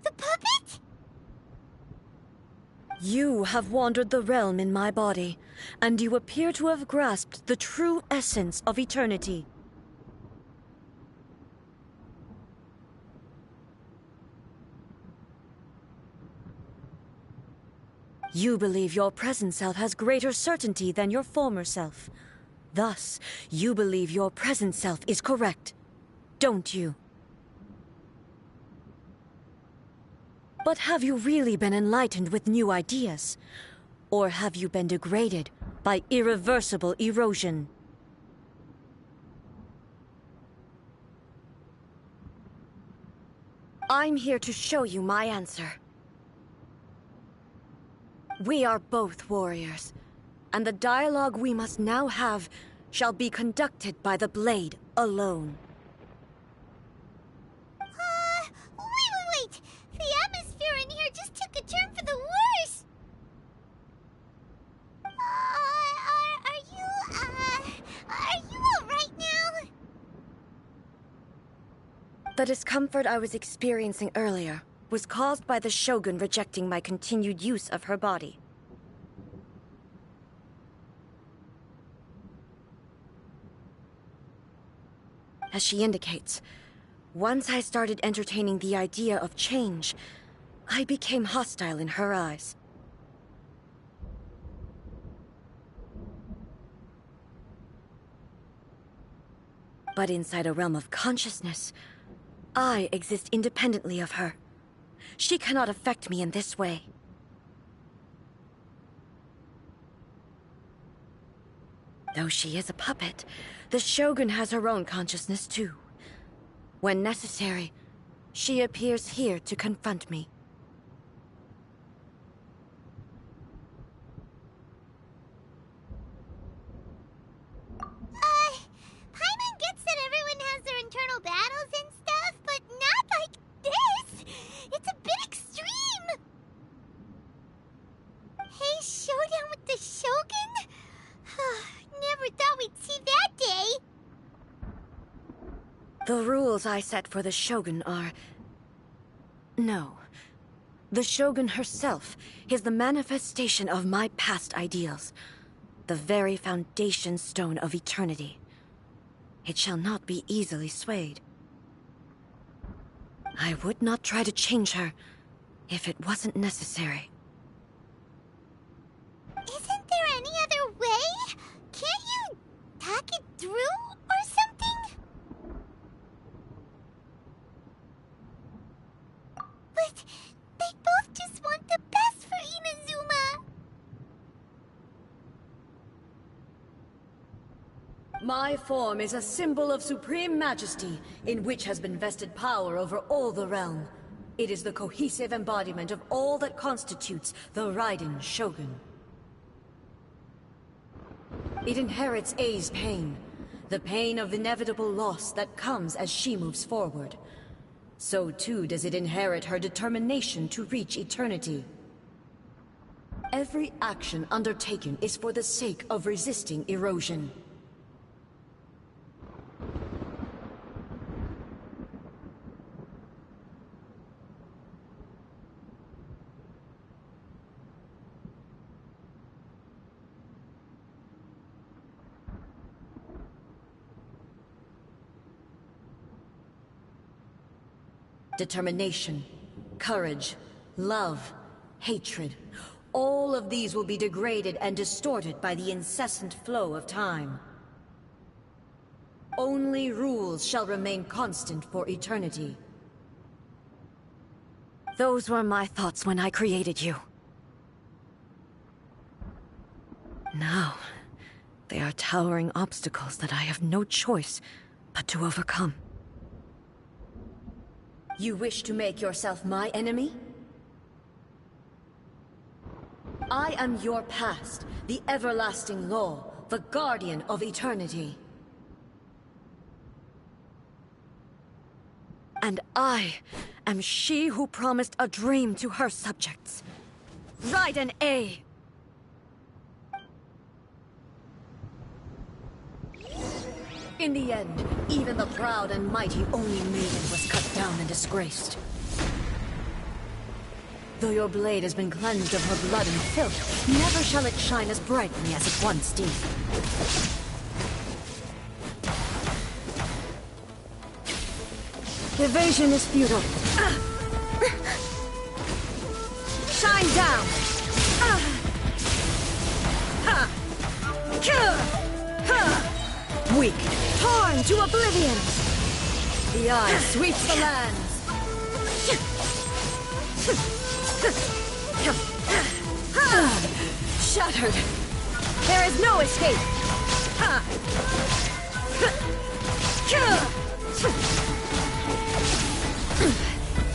the puppet? You have wandered the realm in my body, and you appear to have grasped the true essence of eternity. You believe your present self has greater certainty than your former self. Thus, you believe your present self is correct, don't you? But have you really been enlightened with new ideas? Or have you been degraded by irreversible erosion? I'm here to show you my answer. We are both warriors, and the dialogue we must now have shall be conducted by the blade alone. Wait! The atmosphere in here just took a turn for the worse! Are you alright now? The discomfort I was experiencing earlier was caused by the Shogun rejecting my continued use of her body. As she indicates, once I started entertaining the idea of change, I became hostile in her eyes. But inside a realm of consciousness, I exist independently of her. She cannot affect me in this way. Though she is a puppet, the Shogun has her own consciousness too. When necessary, she appears here to confront me. Paimon gets that everyone has their internal battles and stuff, but not like this! It's a bit extreme! Hey, showdown with the Shogun? Never thought we'd see that day! The rules I set for the Shogun are... No. The Shogun herself is the manifestation of my past ideals. The very foundation stone of eternity. It shall not be easily swayed. I would not try to change her if it wasn't necessary. Isn't there any other way? Can't you talk it through or something? But they both just want the best for Inazuma. My form is a symbol of supreme majesty, in which has been vested power over all the realm. It is the cohesive embodiment of all that constitutes the Raiden Shogun. It inherits Ei's pain, the pain of inevitable loss that comes as she moves forward. So too does it inherit her determination to reach eternity. Every action undertaken is for the sake of resisting erosion. Determination, courage, love, hatred. All of these will be degraded and distorted by the incessant flow of time. Only rules shall remain constant for eternity. Those were my thoughts when I created you. Now, they are towering obstacles that I have no choice but to overcome. You wish to make yourself my enemy? I am your past, the everlasting law, the guardian of eternity. And I am she who promised a dream to her subjects. Raiden A. In the end, even the proud and mighty Oni maiden was cut down and disgraced. Though your blade has been cleansed of her blood and filth, never shall it shine as brightly as it once did. Evasion is futile. Shine down! Weak, torn to oblivion! The eye sweeps the lands! Shattered! There is no escape!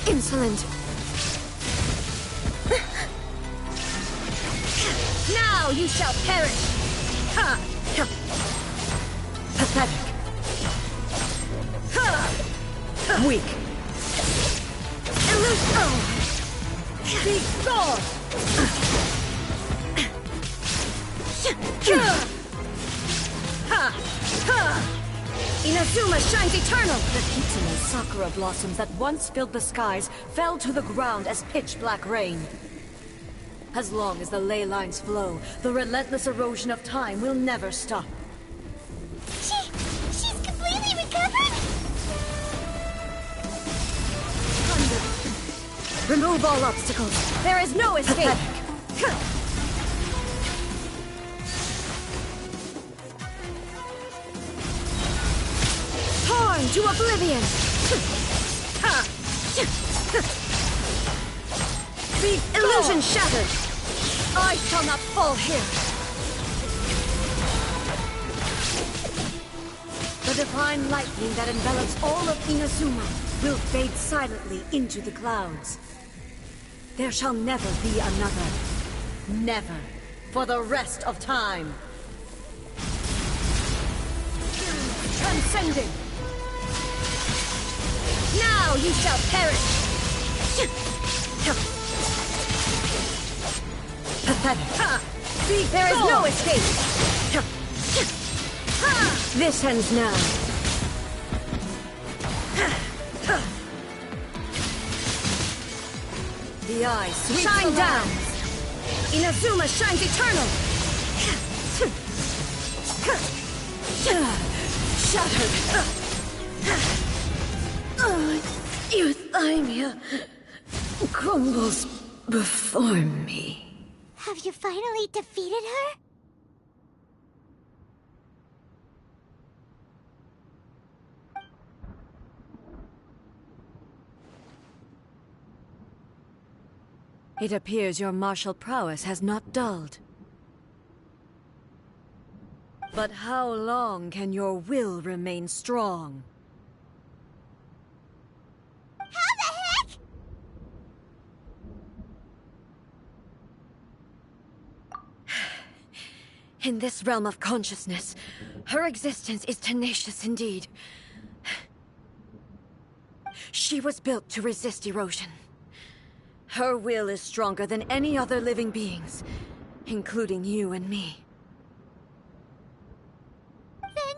Insolent! Now you shall perish! Pathetic! Weak! Be gone! Inazuma shines eternal! The Kitsune sakura blossoms that once filled the skies fell to the ground as pitch-black rain. As long as the ley lines flow, the relentless erosion of time will never stop. She's completely recovered? Thunder. Remove all obstacles. There is no escape. Torn to oblivion. The illusion shattered. I shall not fall here. The divine lightning that envelops all of Inazuma will fade silently into the clouds. There shall never be another. Never. For the rest of time. Transcending. Now you shall perish. Pathetic. There is no escape. This ends now. The eye sweeps shine down. Inazuma shines eternal. Shattered. Euthymia crumbles before me. Have you finally defeated her? It appears your martial prowess has not dulled. But how long can your will remain strong? How the heck? In this realm of consciousness, her existence is tenacious indeed. She was built to resist erosion. Her will is stronger than any other living beings, including you and me. Then,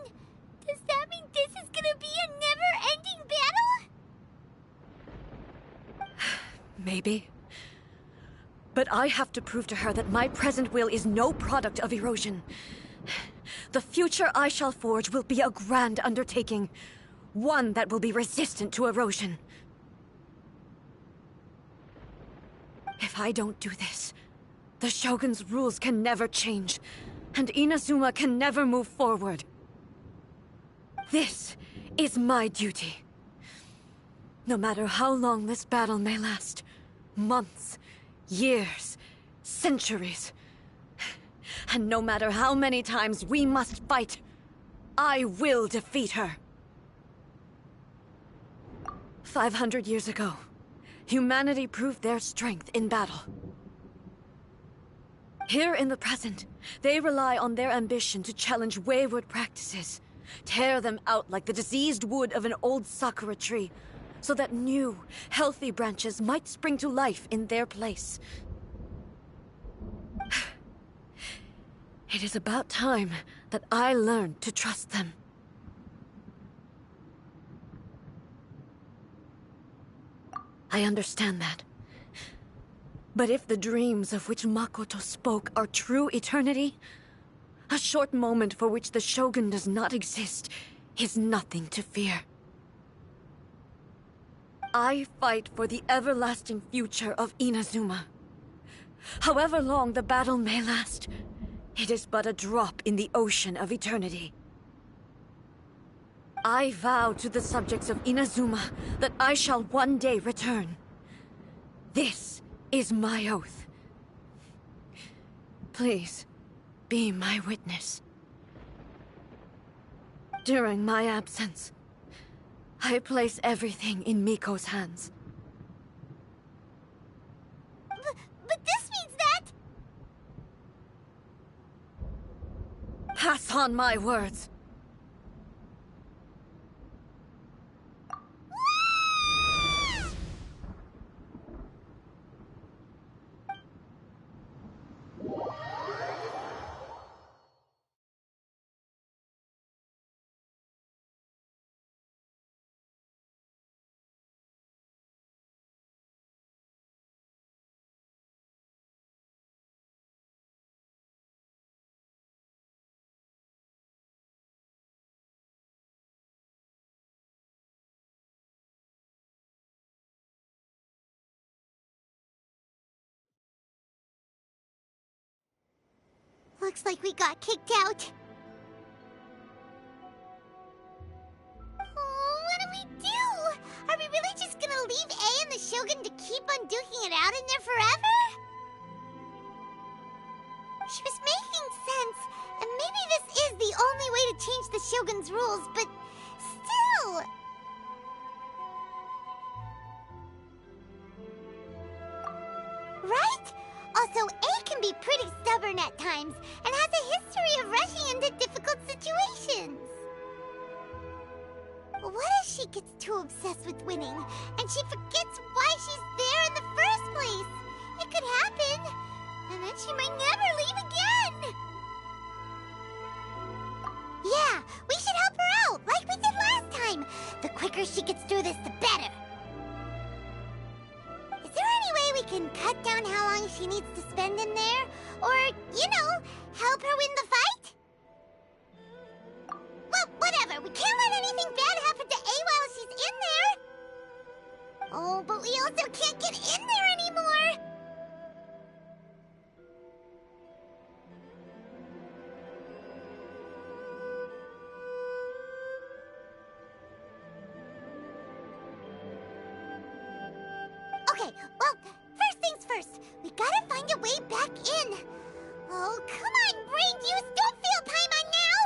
does that mean this is gonna be a never-ending battle? Maybe. But I have to prove to her that my present will is no product of erosion. The future I shall forge will be a grand undertaking, one that will be resistant to erosion. If I don't do this, the Shogun's rules can never change, and Inazuma can never move forward. This is my duty. No matter how long this battle may last, months, years, centuries, and no matter how many times we must fight, I will defeat her. 500 years ago, humanity proved their strength in battle. Here in the present, they rely on their ambition to challenge wayward practices, tear them out like the diseased wood of an old sakura tree, so that new, healthy branches might spring to life in their place. It is about time that I learned to trust them. I understand that. But if the dreams of which Makoto spoke are true eternity, a short moment for which the Shogun does not exist is nothing to fear. I fight for the everlasting future of Inazuma. However long the battle may last, it is but a drop in the ocean of eternity. I vow to the subjects of Inazuma that I shall one day return. This is my oath. Please, be my witness. During my absence, I place everything in Miko's hands. But this means that... Pass on my words. Looks like we got kicked out. Oh, what do we do? Are we really just gonna leave A and the Shogun to keep on duking it out in there forever? She was making sense, and maybe this is the only way to change the Shogun's rules, but still... Right? Also, A can be pretty stubborn at times, and has a history of rushing into difficult situations. What if she gets too obsessed with winning, and she forgets why she's there in the first place? It could happen, and then she might never leave again. Yeah, we should help her out, like we did last time. The quicker she gets through this, the better. Is there any way we can cut down how long she needs to spend in there? Or, you know, help her win the fight? Well, whatever. We can't let anything bad happen to A while she's in there. Oh, but we also can't get in there anymore. Okay, well, first things first. We gotta find a way back in. Oh, come on, brain juice. Don't feel Paimon now.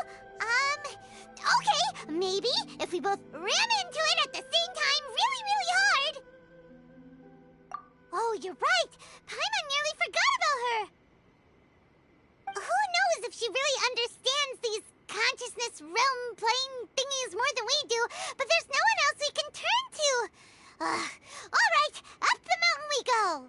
Okay, maybe if we both ram into it at the same time really, really hard. Oh, you're right. Paimon nearly forgot about her. Who knows if she really understands these consciousness realm plane thingies more than we do, but there's no one else we can turn to. All right, up the mountain we go.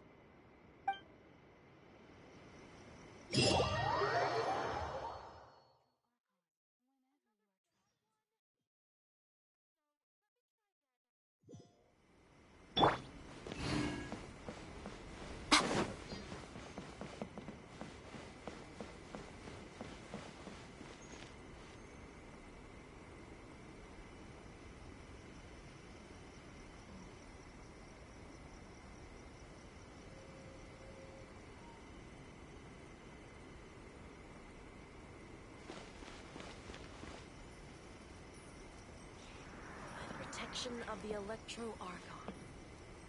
Of the Electro Archon.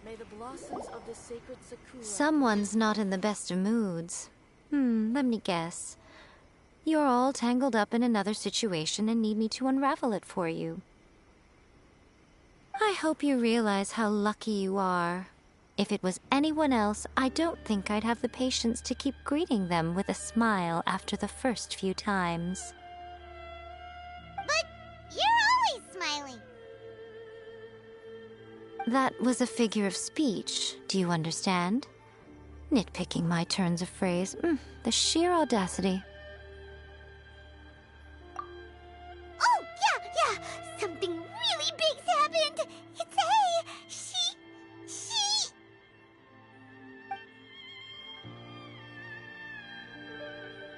May the blossoms of the sacred Sakura... Someone's not in the best of moods. Let me guess. You're all tangled up in another situation and need me to unravel it for you. I hope you realize how lucky you are. If it was anyone else, I don't think I'd have the patience to keep greeting them with a smile after the first few times. But you're always smiling. That was a figure of speech, do you understand? Nitpicking my turns of phrase. The sheer audacity. Oh, yeah! Something really big's happened! It's A! She...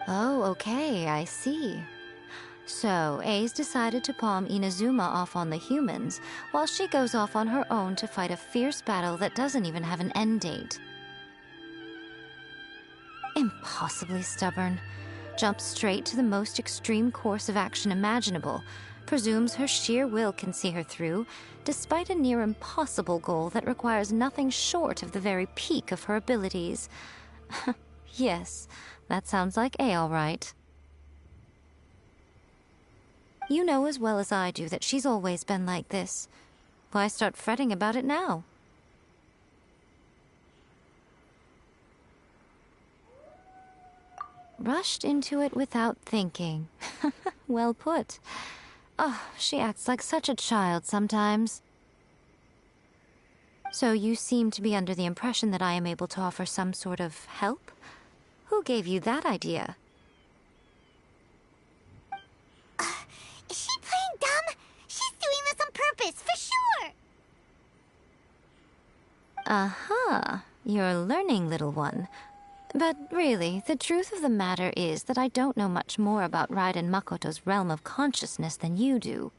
Oh, okay, I see. So, A's decided to palm Inazuma off on the humans, while she goes off on her own to fight a fierce battle that doesn't even have an end date. Impossibly stubborn. Jumps straight to the most extreme course of action imaginable, presumes her sheer will can see her through, despite a near impossible goal that requires nothing short of the very peak of her abilities. Yes, that sounds like A all right. You know as well as I do that she's always been like this. Why start fretting about it now? Rushed into it without thinking. Well put. Oh, she acts like such a child sometimes. So you seem to be under the impression that I am able to offer some sort of help? Who gave you that idea? Is she playing dumb? She's doing this on purpose, for sure! Aha, you're learning, little one. But really, the truth of the matter is that I don't know much more about Raiden Makoto's realm of consciousness than you do.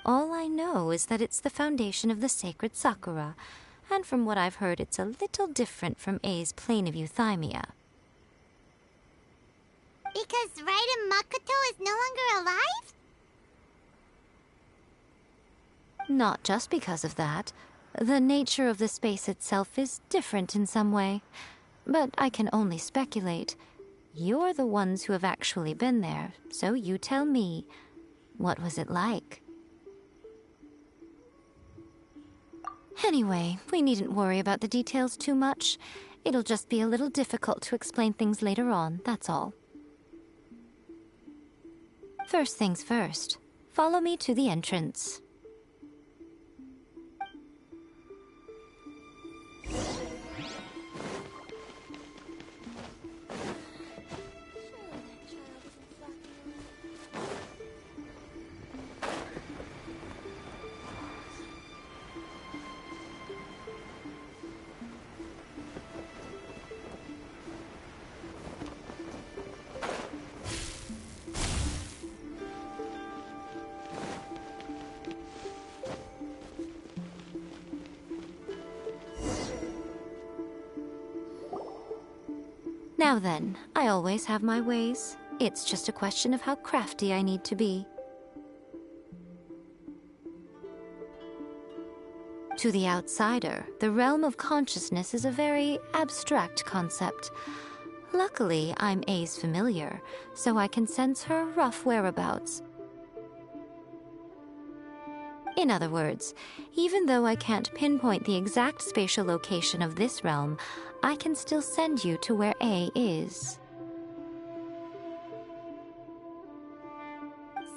All I know is that it's the foundation of the sacred Sakura, and from what I've heard, it's a little different from A's plane of euthymia. Because Raiden Makoto is no longer alive? Not just because of that. The nature of the space itself is different in some way. But I can only speculate. You're the ones who have actually been there, so you tell me. What was it like? Anyway, we needn't worry about the details too much. It'll just be a little difficult to explain things later on, that's all. First things first. Follow me to the entrance. Now then, I always have my ways. It's just a question of how crafty I need to be. To the outsider, the realm of consciousness is a very abstract concept. Luckily, I'm A's familiar, so I can sense her rough whereabouts. In other words, even though I can't pinpoint the exact spatial location of this realm, I can still send you to where A is.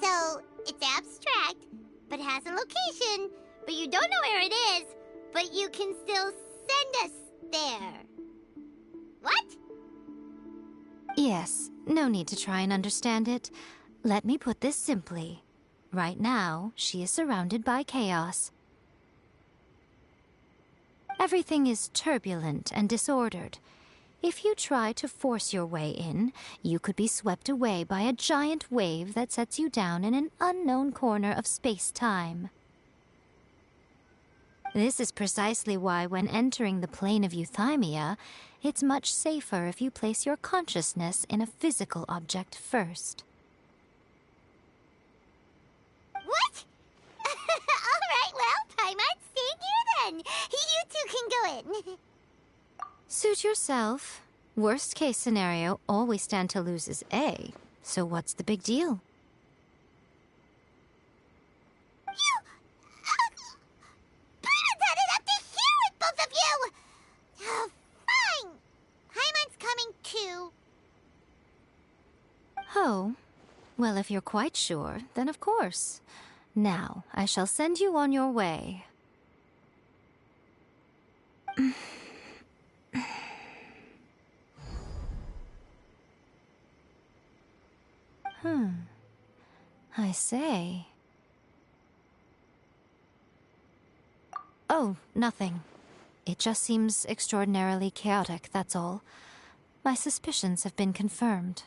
So, it's abstract, but has a location, but you don't know where it is, but you can still send us there. What? Yes, no need to try and understand it. Let me put this simply. Right now, she is surrounded by chaos. Everything is turbulent and disordered. If you try to force your way in, you could be swept away by a giant wave that sets you down in an unknown corner of space-time. This is precisely why when entering the plane of euthymia, it's much safer if you place your consciousness in a physical object first. What? Alright, well, Paimon's staying here then. You two can go in. Suit yourself. Worst case scenario, all we stand to lose is A. So what's the big deal? You... Paimon's had it up to here with both of you! Oh, fine. Paimon's coming too. Oh. Well, if you're quite sure, then of course. Now, I shall send you on your way. I say. Oh, nothing. It just seems extraordinarily chaotic, that's all. My suspicions have been confirmed.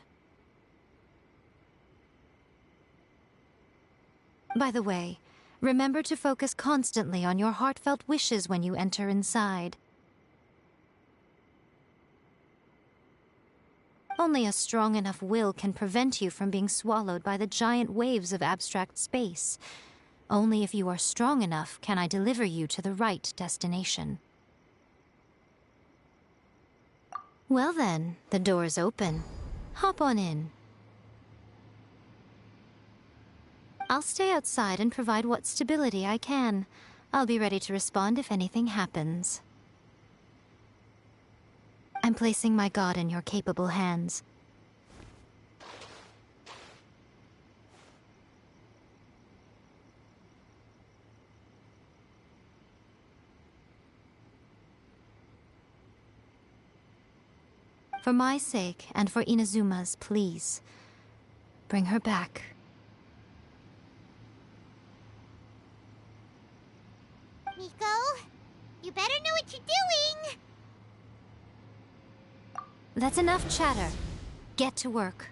By the way, remember to focus constantly on your heartfelt wishes when you enter inside. Only a strong enough will can prevent you from being swallowed by the giant waves of abstract space. Only if you are strong enough can I deliver you to the right destination. Well then, the door's open. Hop on in. I'll stay outside and provide what stability I can. I'll be ready to respond if anything happens. I'm placing my god in your capable hands. For my sake, and for Inazuma's, please, bring her back. Miko, you better know what you're doing! That's enough chatter. Get to work.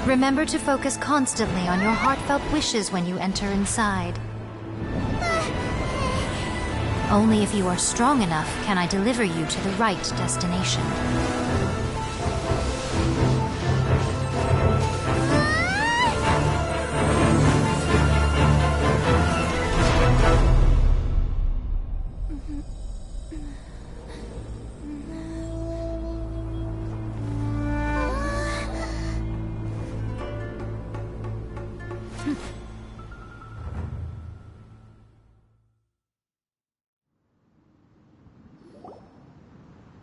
Remember to focus constantly on your heartfelt wishes when you enter inside. Only if you are strong enough can I deliver you to the right destination.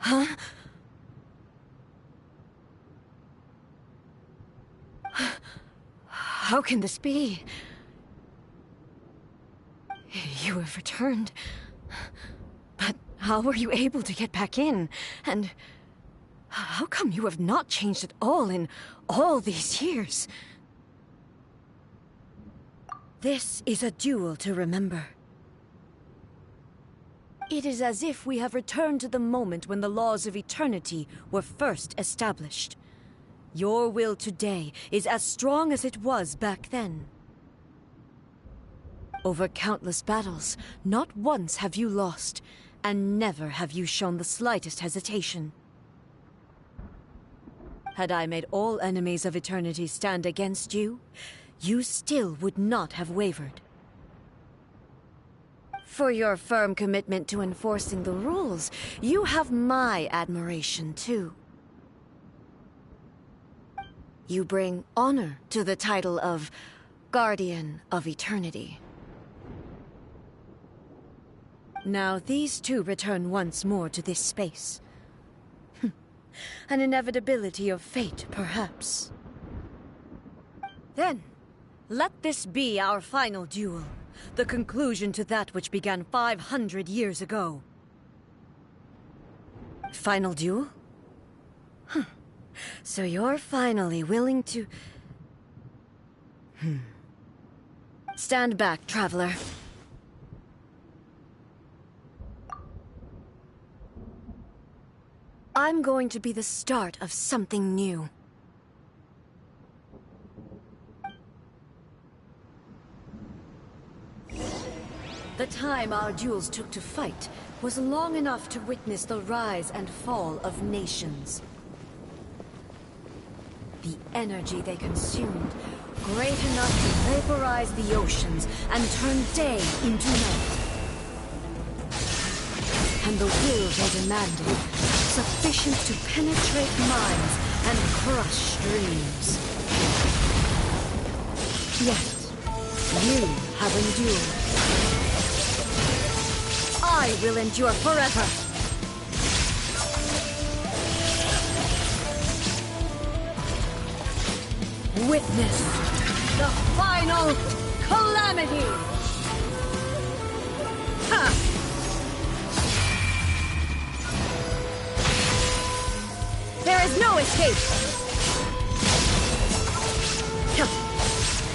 Huh? How can this be? You have returned. But how were you able to get back in? And how come you have not changed at all in all these years? This is a duel to remember. It is as if we have returned to the moment when the laws of eternity were first established. Your will today is as strong as it was back then. Over countless battles, not once have you lost, and never have you shown the slightest hesitation. Had I made all enemies of eternity stand against you, you still would not have wavered. For your firm commitment to enforcing the rules, you have my admiration, too. You bring honor to the title of Guardian of Eternity. Now these two return once more to this space. An inevitability of fate, perhaps. Then, let this be our final duel. The conclusion to that which began 500 years ago. Final duel? Huh. So you're finally willing to... Stand back, traveler. I'm going to be the start of something new. The time our duels took to fight was long enough to witness the rise and fall of nations. The energy they consumed, great enough to vaporize the oceans and turn day into night. And the will they demanded, sufficient to penetrate minds and crush dreams. Yet, you have endured. I will endure forever! Witness the final calamity! Ha! There is no escape!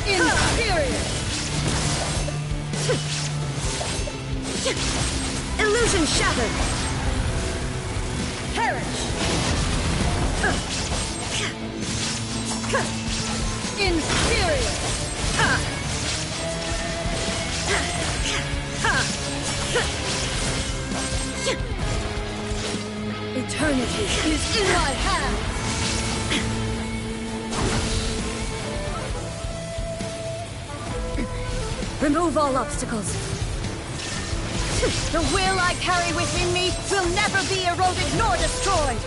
Inferior! Illusion shattered! Perish! Inferior! Eternity is in my hands! Remove all obstacles. The will I carry within me will never be eroded nor destroyed!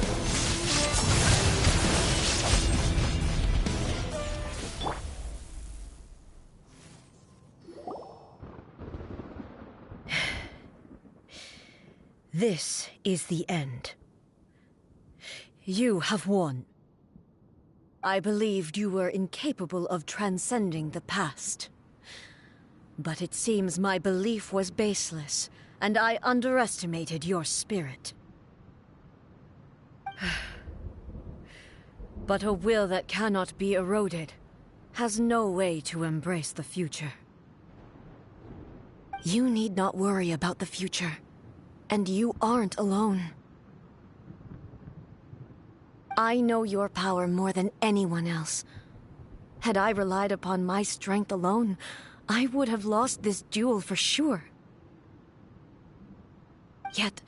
This is the end. You have won. I believed you were incapable of transcending the past. But it seems my belief was baseless, and I underestimated your spirit. But a will that cannot be eroded has no way to embrace the future. You need not worry about the future, and you aren't alone. I know your power more than anyone else. Had I relied upon my strength alone, I would have lost this duel for sure. Yet,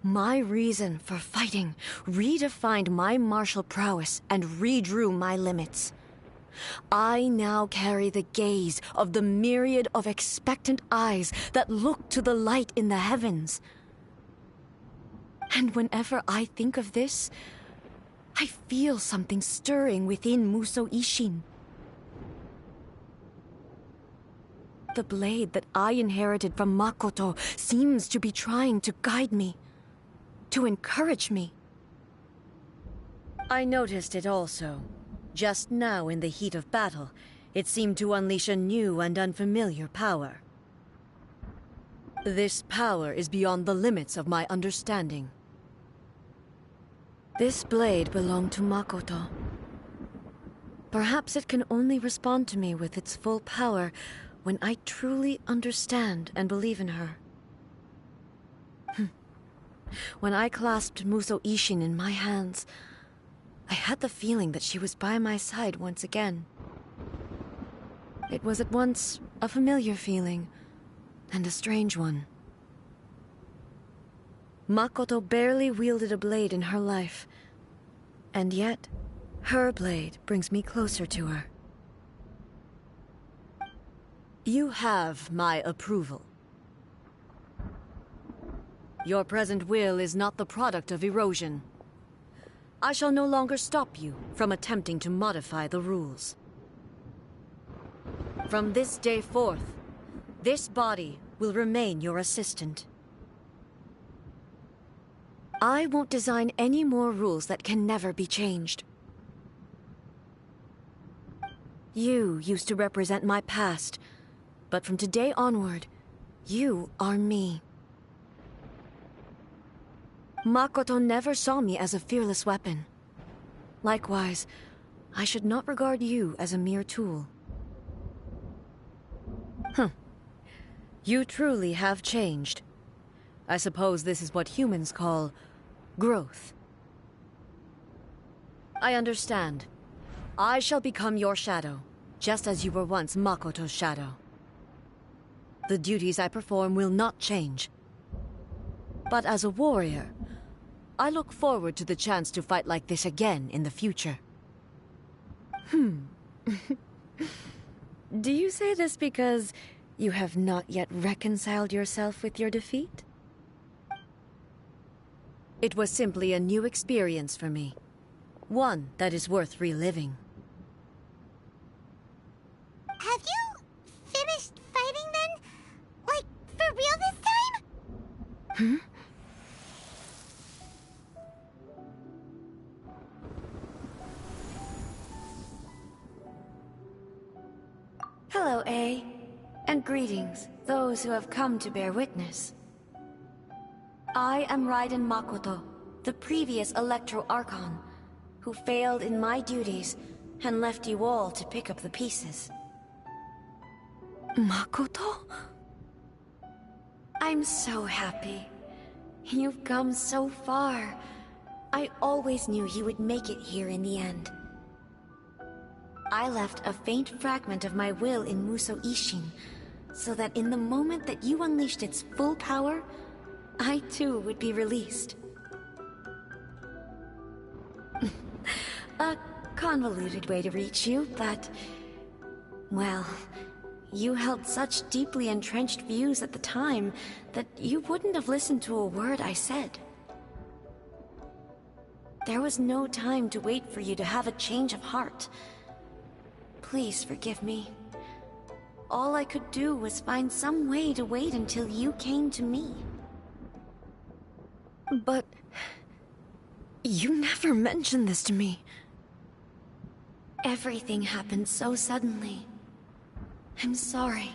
my reason for fighting redefined my martial prowess and redrew my limits. I now carry the gaze of the myriad of expectant eyes that look to the light in the heavens. And whenever I think of this, I feel something stirring within Musou Ishin. The blade that I inherited from Makoto seems to be trying to guide me, to encourage me. I noticed it also. Just now in the heat of battle, it seemed to unleash a new and unfamiliar power. This power is beyond the limits of my understanding. This blade belonged to Makoto. Perhaps it can only respond to me with its full power when I truly understand and believe in her. When I clasped Musou Ishin in my hands, I had the feeling that she was by my side once again. It was at once a familiar feeling and a strange one. Makoto barely wielded a blade in her life, and yet her blade brings me closer to her. You have my approval. Your present will is not the product of erosion. I shall no longer stop you from attempting to modify the rules. From this day forth, this body will remain your assistant. I won't design any more rules that can never be changed. You used to represent my past, but from today onward, you are me. Makoto never saw me as a fearless weapon. Likewise, I should not regard you as a mere tool. You truly have changed. I suppose this is what humans call growth. I understand. I shall become your shadow, just as you were once Makoto's shadow. The duties I perform will not change. But as a warrior, I look forward to the chance to fight like this again in the future. Do you say this because you have not yet reconciled yourself with your defeat? It was simply a new experience for me. One that is worth reliving. Have you finished fighting then? Like, for real this time? Hello, A. And greetings, those who have come to bear witness. I am Raiden Makoto, the previous Electro Archon, who failed in my duties and left you all to pick up the pieces. Makoto? I'm so happy. You've come so far. I always knew you would make it here in the end. I left a faint fragment of my will in Muso Ishin, so that in the moment that you unleashed its full power, I too would be released. A convoluted way to reach you, but... well, you held such deeply entrenched views at the time that you wouldn't have listened to a word I said. There was no time to wait for you to have a change of heart. Please forgive me. All I could do was find some way to wait until you came to me. But... you never mentioned this to me. Everything happened so suddenly. I'm sorry.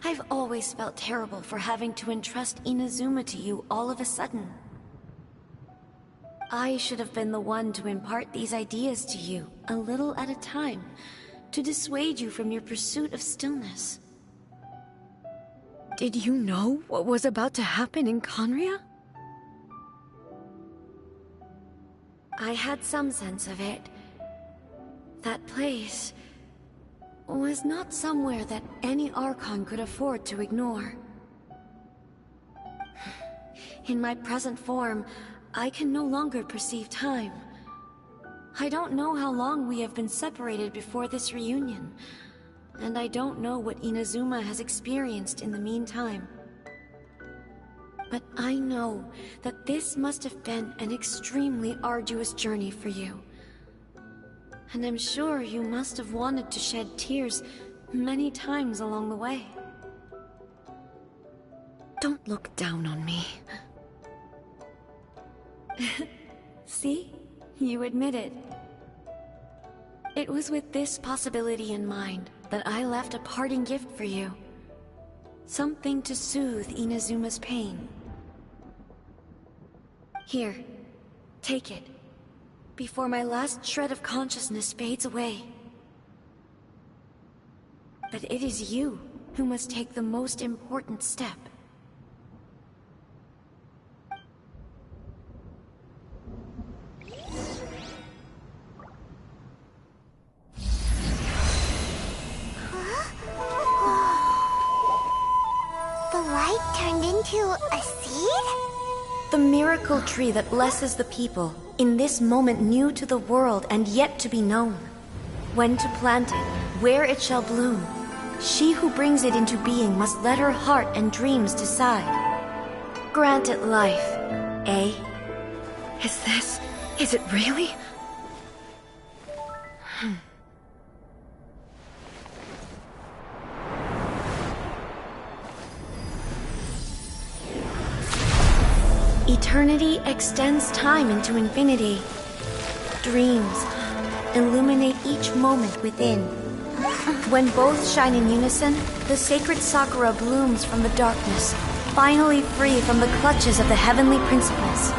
I've always felt terrible for having to entrust Inazuma to you all of a sudden. I should have been the one to impart these ideas to you, a little at a time, to dissuade you from your pursuit of stillness. Did you know what was about to happen in Conria? I had some sense of it. That place was not somewhere that any Archon could afford to ignore. In my present form, I can no longer perceive time. I don't know how long we have been separated before this reunion, and I don't know what Inazuma has experienced in the meantime. But I know that this must have been an extremely arduous journey for you. And I'm sure you must have wanted to shed tears many times along the way. Don't look down on me. See? You admitted. It was with this possibility in mind that I left a parting gift for you. Something to soothe Inazuma's pain. Here, take it, before my last shred of consciousness fades away. But it is you who must take the most important step. The light turned into a seed? The miracle tree that blesses the people, in this moment new to the world and yet to be known. When to plant it, where it shall bloom. She who brings it into being must let her heart and dreams decide. Grant it life, eh? Is it really? Eternity extends time into infinity. Dreams illuminate each moment within. When both shine in unison, the sacred Sakura blooms from the darkness, finally free from the clutches of the heavenly principles.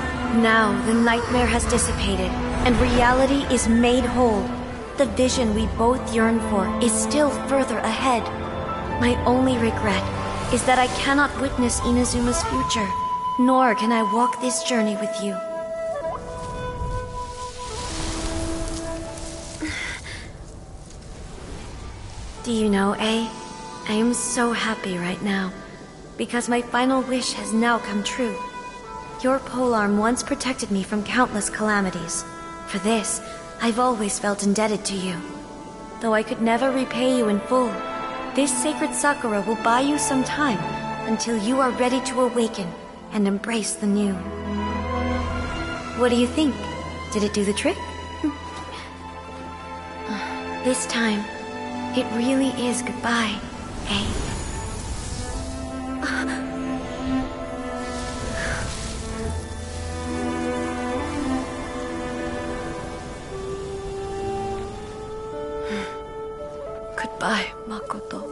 Now the nightmare has dissipated, and reality is made whole. The vision we both yearn for is still further ahead. My only regret is that I cannot witness Inazuma's future. Nor can I walk this journey with you. Do you know, A? I am so happy right now, because my final wish has now come true. Your polearm once protected me from countless calamities. For this, I've always felt indebted to you. Though I could never repay you in full, this sacred Sakura will buy you some time until you are ready to awaken and embrace the new. What do you think? Did it do the trick? This time, it really is goodbye, eh? Goodbye, Makoto.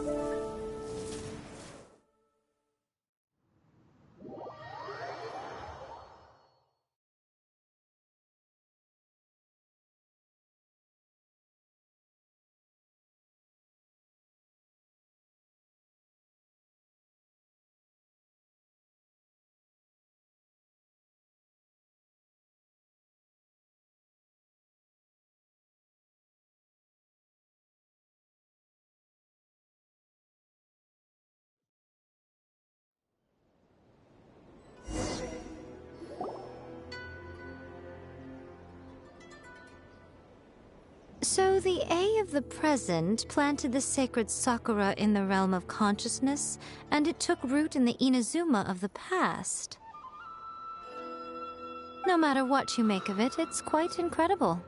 So the A of the present planted the sacred Sakura in the realm of consciousness, and it took root in the Inazuma of the past. No matter what you make of it, it's quite incredible.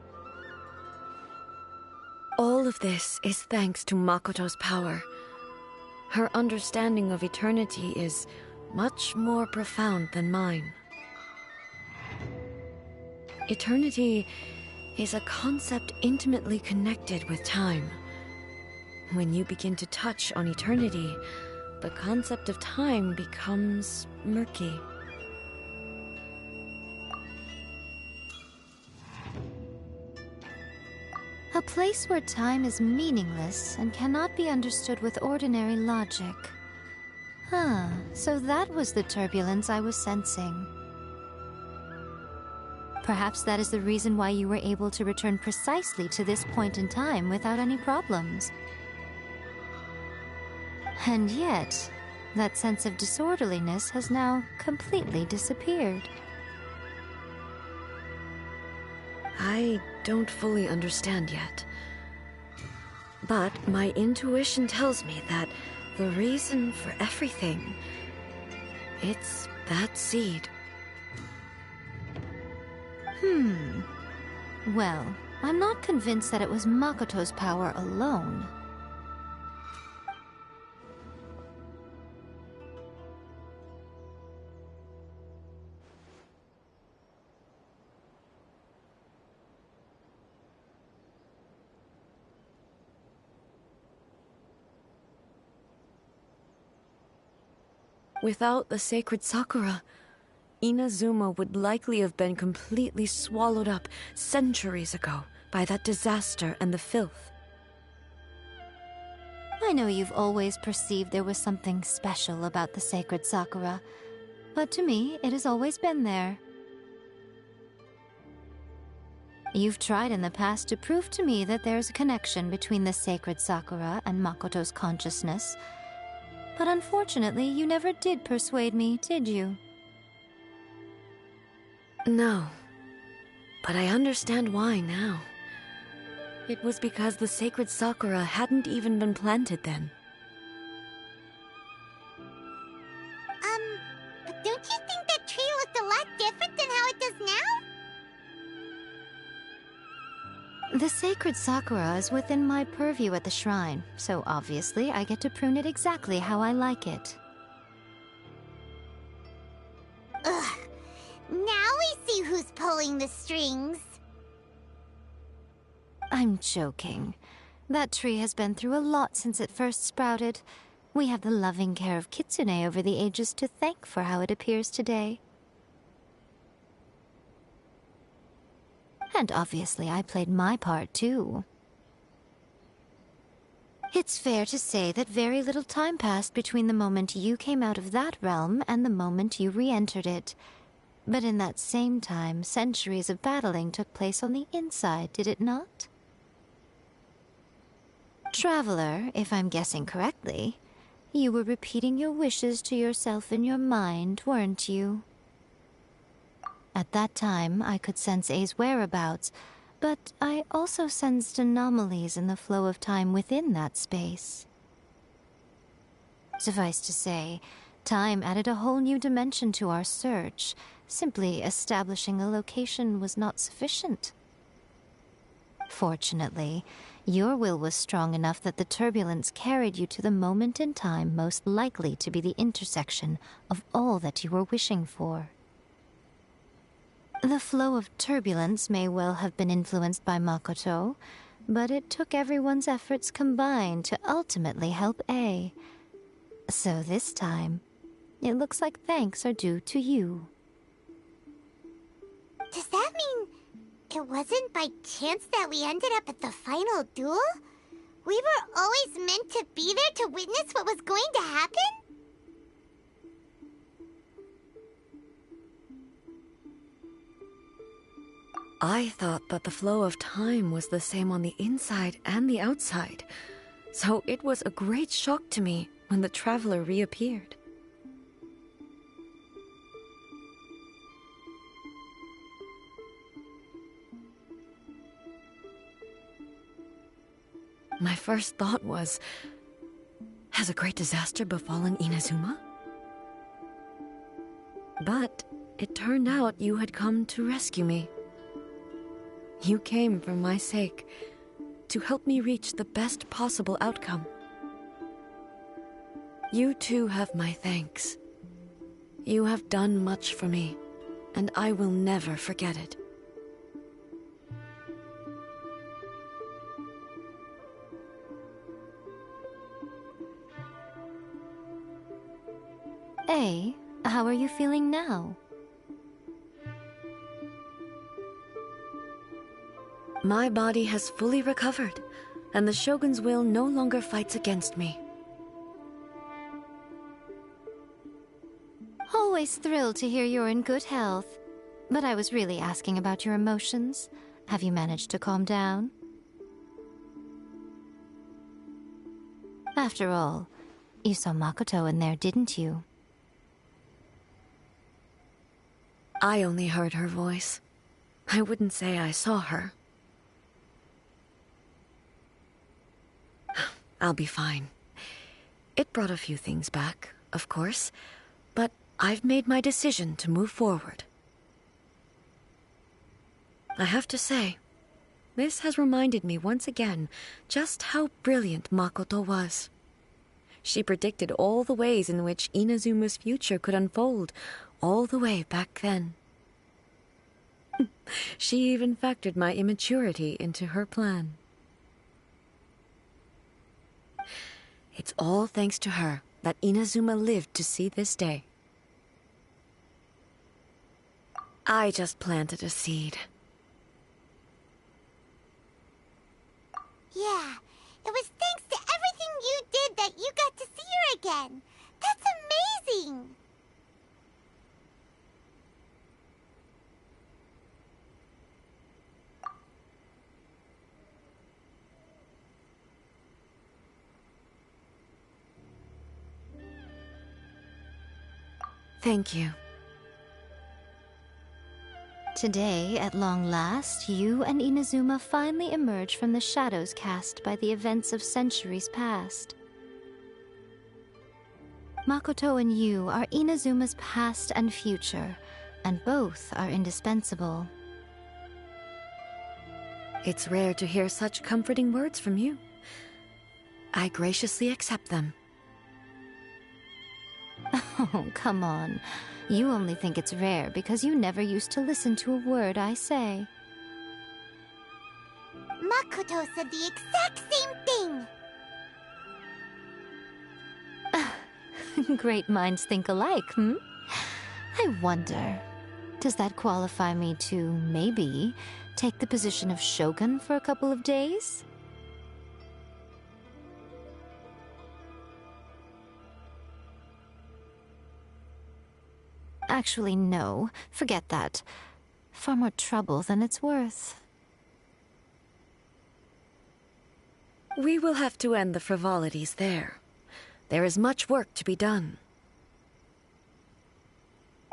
All of this is thanks to Makoto's power. Her understanding of eternity is much more profound than mine. Eternity is a concept intimately connected with time. When you begin to touch on eternity, the concept of time becomes murky. A place where time is meaningless and cannot be understood with ordinary logic. So that was the turbulence I was sensing. Perhaps that is the reason why you were able to return precisely to this point in time without any problems. And yet, that sense of disorderliness has now completely disappeared. I don't fully understand yet. But my intuition tells me that the reason for everything, it's that seed. Well, I'm not convinced that it was Makoto's power alone. Without the sacred Sakura, Inazuma would likely have been completely swallowed up centuries ago by that disaster and the filth. I know you've always perceived there was something special about the sacred Sakura, but to me, it has always been there. You've tried in the past to prove to me that there's a connection between the sacred Sakura and Makoto's consciousness, but unfortunately, you never did persuade me, did you? No, but I understand why now. It was because the sacred Sakura hadn't even been planted then. But don't you think that tree looked a lot different than how it does now? The sacred Sakura is within my purview at the shrine, so obviously I get to prune it exactly how I like it. Ugh. Now we see who's pulling the strings. I'm joking. That tree has been through a lot since it first sprouted. We have the loving care of Kitsune over the ages to thank for how it appears today. And obviously I played my part too. It's fair to say that very little time passed between the moment you came out of that realm and the moment you re-entered it. But in that same time, centuries of battling took place on the inside, did it not? Traveler, if I'm guessing correctly, You were repeating your wishes to yourself in your mind, weren't you? At that time, I could sense A's whereabouts, but I also sensed anomalies in the flow of time within that space. Suffice to say, time added a whole new dimension to our search. Simply establishing a location was not sufficient. Fortunately, your will was strong enough that the turbulence carried you to the moment in time most likely to be the intersection of all that you were wishing for. The flow of turbulence may well have been influenced by Makoto, but it took everyone's efforts combined to ultimately help A. So this time, it looks like thanks are due to you. Does that mean it wasn't by chance that we ended up at the final duel? We were always meant to be there to witness what was going to happen? I thought that the flow of time was the same on the inside and the outside, so it was a great shock to me when the traveler reappeared. My first thought was, has a great disaster befallen Inazuma? But it turned out you had come to rescue me. You came for my sake, to help me reach the best possible outcome. You too have my thanks. You have done much for me, and I will never forget it. A, how are you feeling now? My body has fully recovered, and the Shogun's will no longer fights against me. Always thrilled to hear you're in good health. But I was really asking about your emotions. Have you managed to calm down? After all, you saw Makoto in there, didn't you? I only heard her voice. I wouldn't say I saw her. I'll be fine. It brought a few things back, of course, but I've made my decision to move forward. I have to say, this has reminded me once again just how brilliant Makoto was. She predicted all the ways in which Inazuma's future could unfold, all the way back then. She even factored my immaturity into her plan. It's all thanks to her that Inazuma lived to see this day. I just planted a seed. Yeah, it was thanks to everything you did that you got to see her again. That's amazing! Thank you. Today, at long last, you and Inazuma finally emerge from the shadows cast by the events of centuries past. Makoto and you are Inazuma's past and future, and both are indispensable. It's rare to hear such comforting words from you. I graciously accept them. Oh, come on. You only think it's rare because you never used to listen to a word I say. Makoto said the exact same thing! Great minds think alike, hmm? I wonder, does that qualify me to, maybe, take the position of Shogun for a couple of days? Actually, no. Forget that. Far more trouble than it's worth. We will have to end the frivolities there. There is much work to be done.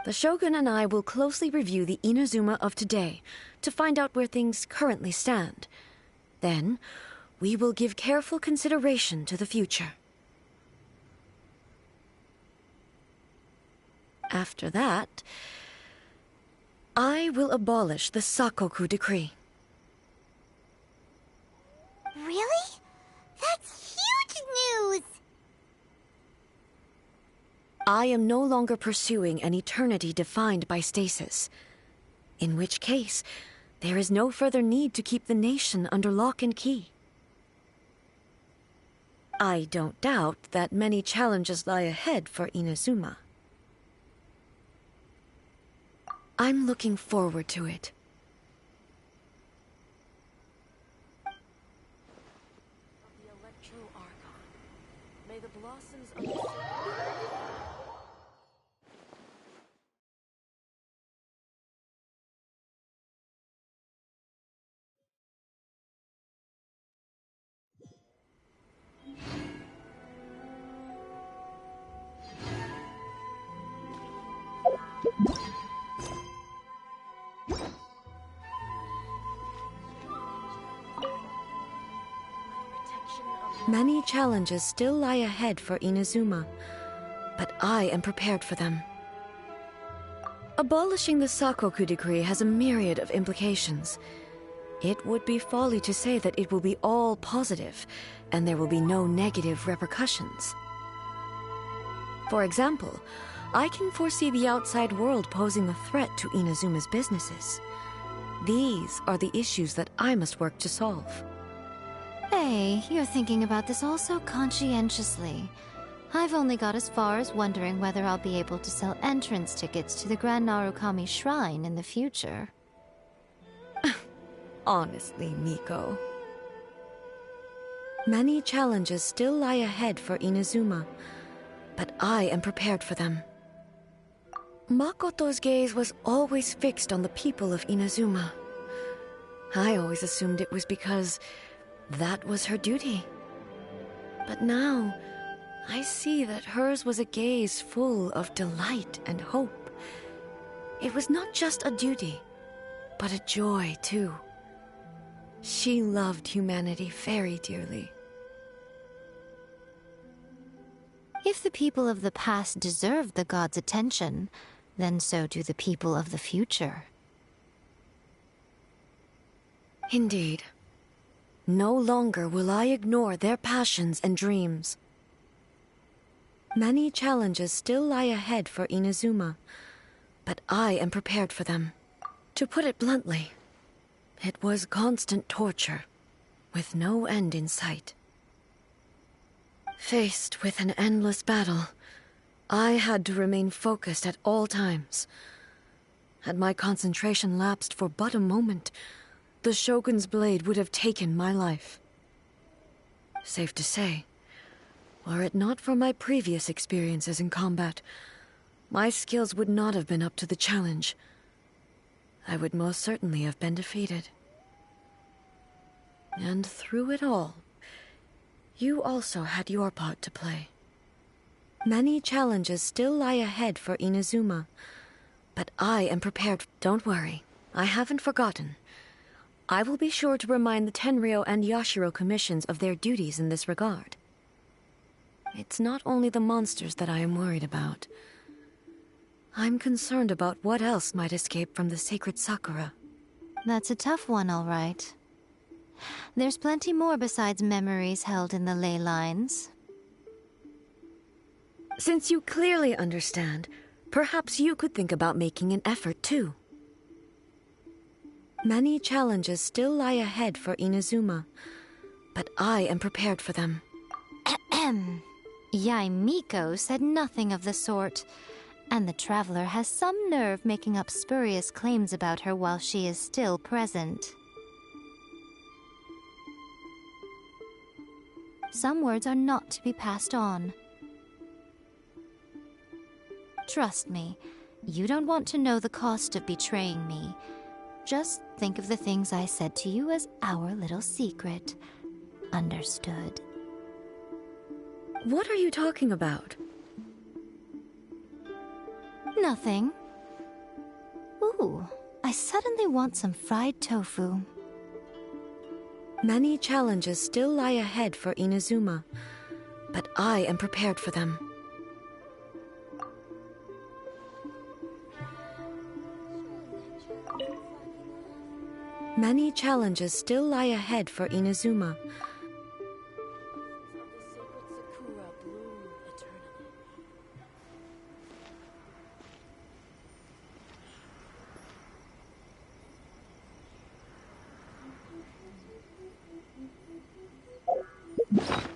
The Shogun and I will closely review the Inazuma of today to find out where things currently stand. Then, we will give careful consideration to the future. After that, I will abolish the Sakoku Decree. Really? That's huge news! I am no longer pursuing an eternity defined by stasis. In which case, there is no further need to keep the nation under lock and key. I don't doubt that many challenges lie ahead for Inazuma. I'm looking forward to it. The Electro-Archon. May the blossoms of the... Many challenges still lie ahead for Inazuma, but I am prepared for them. Abolishing the Sakoku Decree has a myriad of implications. It would be folly to say that it will be all positive, and there will be no negative repercussions. For example, I can foresee the outside world posing a threat to Inazuma's businesses. These are the issues that I must work to solve. Hey, you're thinking about this all so conscientiously. I've only got as far as wondering whether I'll be able to sell entrance tickets to the Grand Narukami Shrine in the future. Honestly, Miko. Many challenges still lie ahead for Inazuma, but I am prepared for them. Makoto's gaze was always fixed on the people of Inazuma. I always assumed it was because that was her duty. But now, I see that hers was a gaze full of delight and hope. It was not just a duty, but a joy, too. She loved humanity very dearly. If the people of the past deserve the god's attention, then so do the people of the future. Indeed. No longer will I ignore their passions and dreams. Many challenges still lie ahead for Inazuma, but I am prepared for them. To put it bluntly, it was constant torture, with no end in sight. Faced with an endless battle, I had to remain focused at all times. Had my concentration lapsed for but a moment, the Shogun's blade would have taken my life. Safe to say, were it not for my previous experiences in combat, my skills would not have been up to the challenge. I would most certainly have been defeated. And through it all, you also had your part to play. Many challenges still lie ahead for Inazuma, but I am prepared. Don't worry, I haven't forgotten. I will be sure to remind the Tenryo and Yashiro commissions of their duties in this regard. It's not only the monsters that I am worried about. I'm concerned about what else might escape from the sacred Sakura. That's a tough one, all right. There's plenty more besides memories held in the ley lines. Since you clearly understand, perhaps you could think about making an effort too. Many challenges still lie ahead for Inazuma, but I am prepared for them. Ahem. Yaimiko said nothing of the sort, and the traveler has some nerve making up spurious claims about her while she is still present. Some words are not to be passed on. Trust me, you don't want to know the cost of betraying me. Just think of the things I said to you as our little secret. Understood? What are you talking about? Nothing. Ooh, I suddenly want some fried tofu. Many challenges still lie ahead for Inazuma, but I am prepared for them. Many challenges still lie ahead for Inazuma. You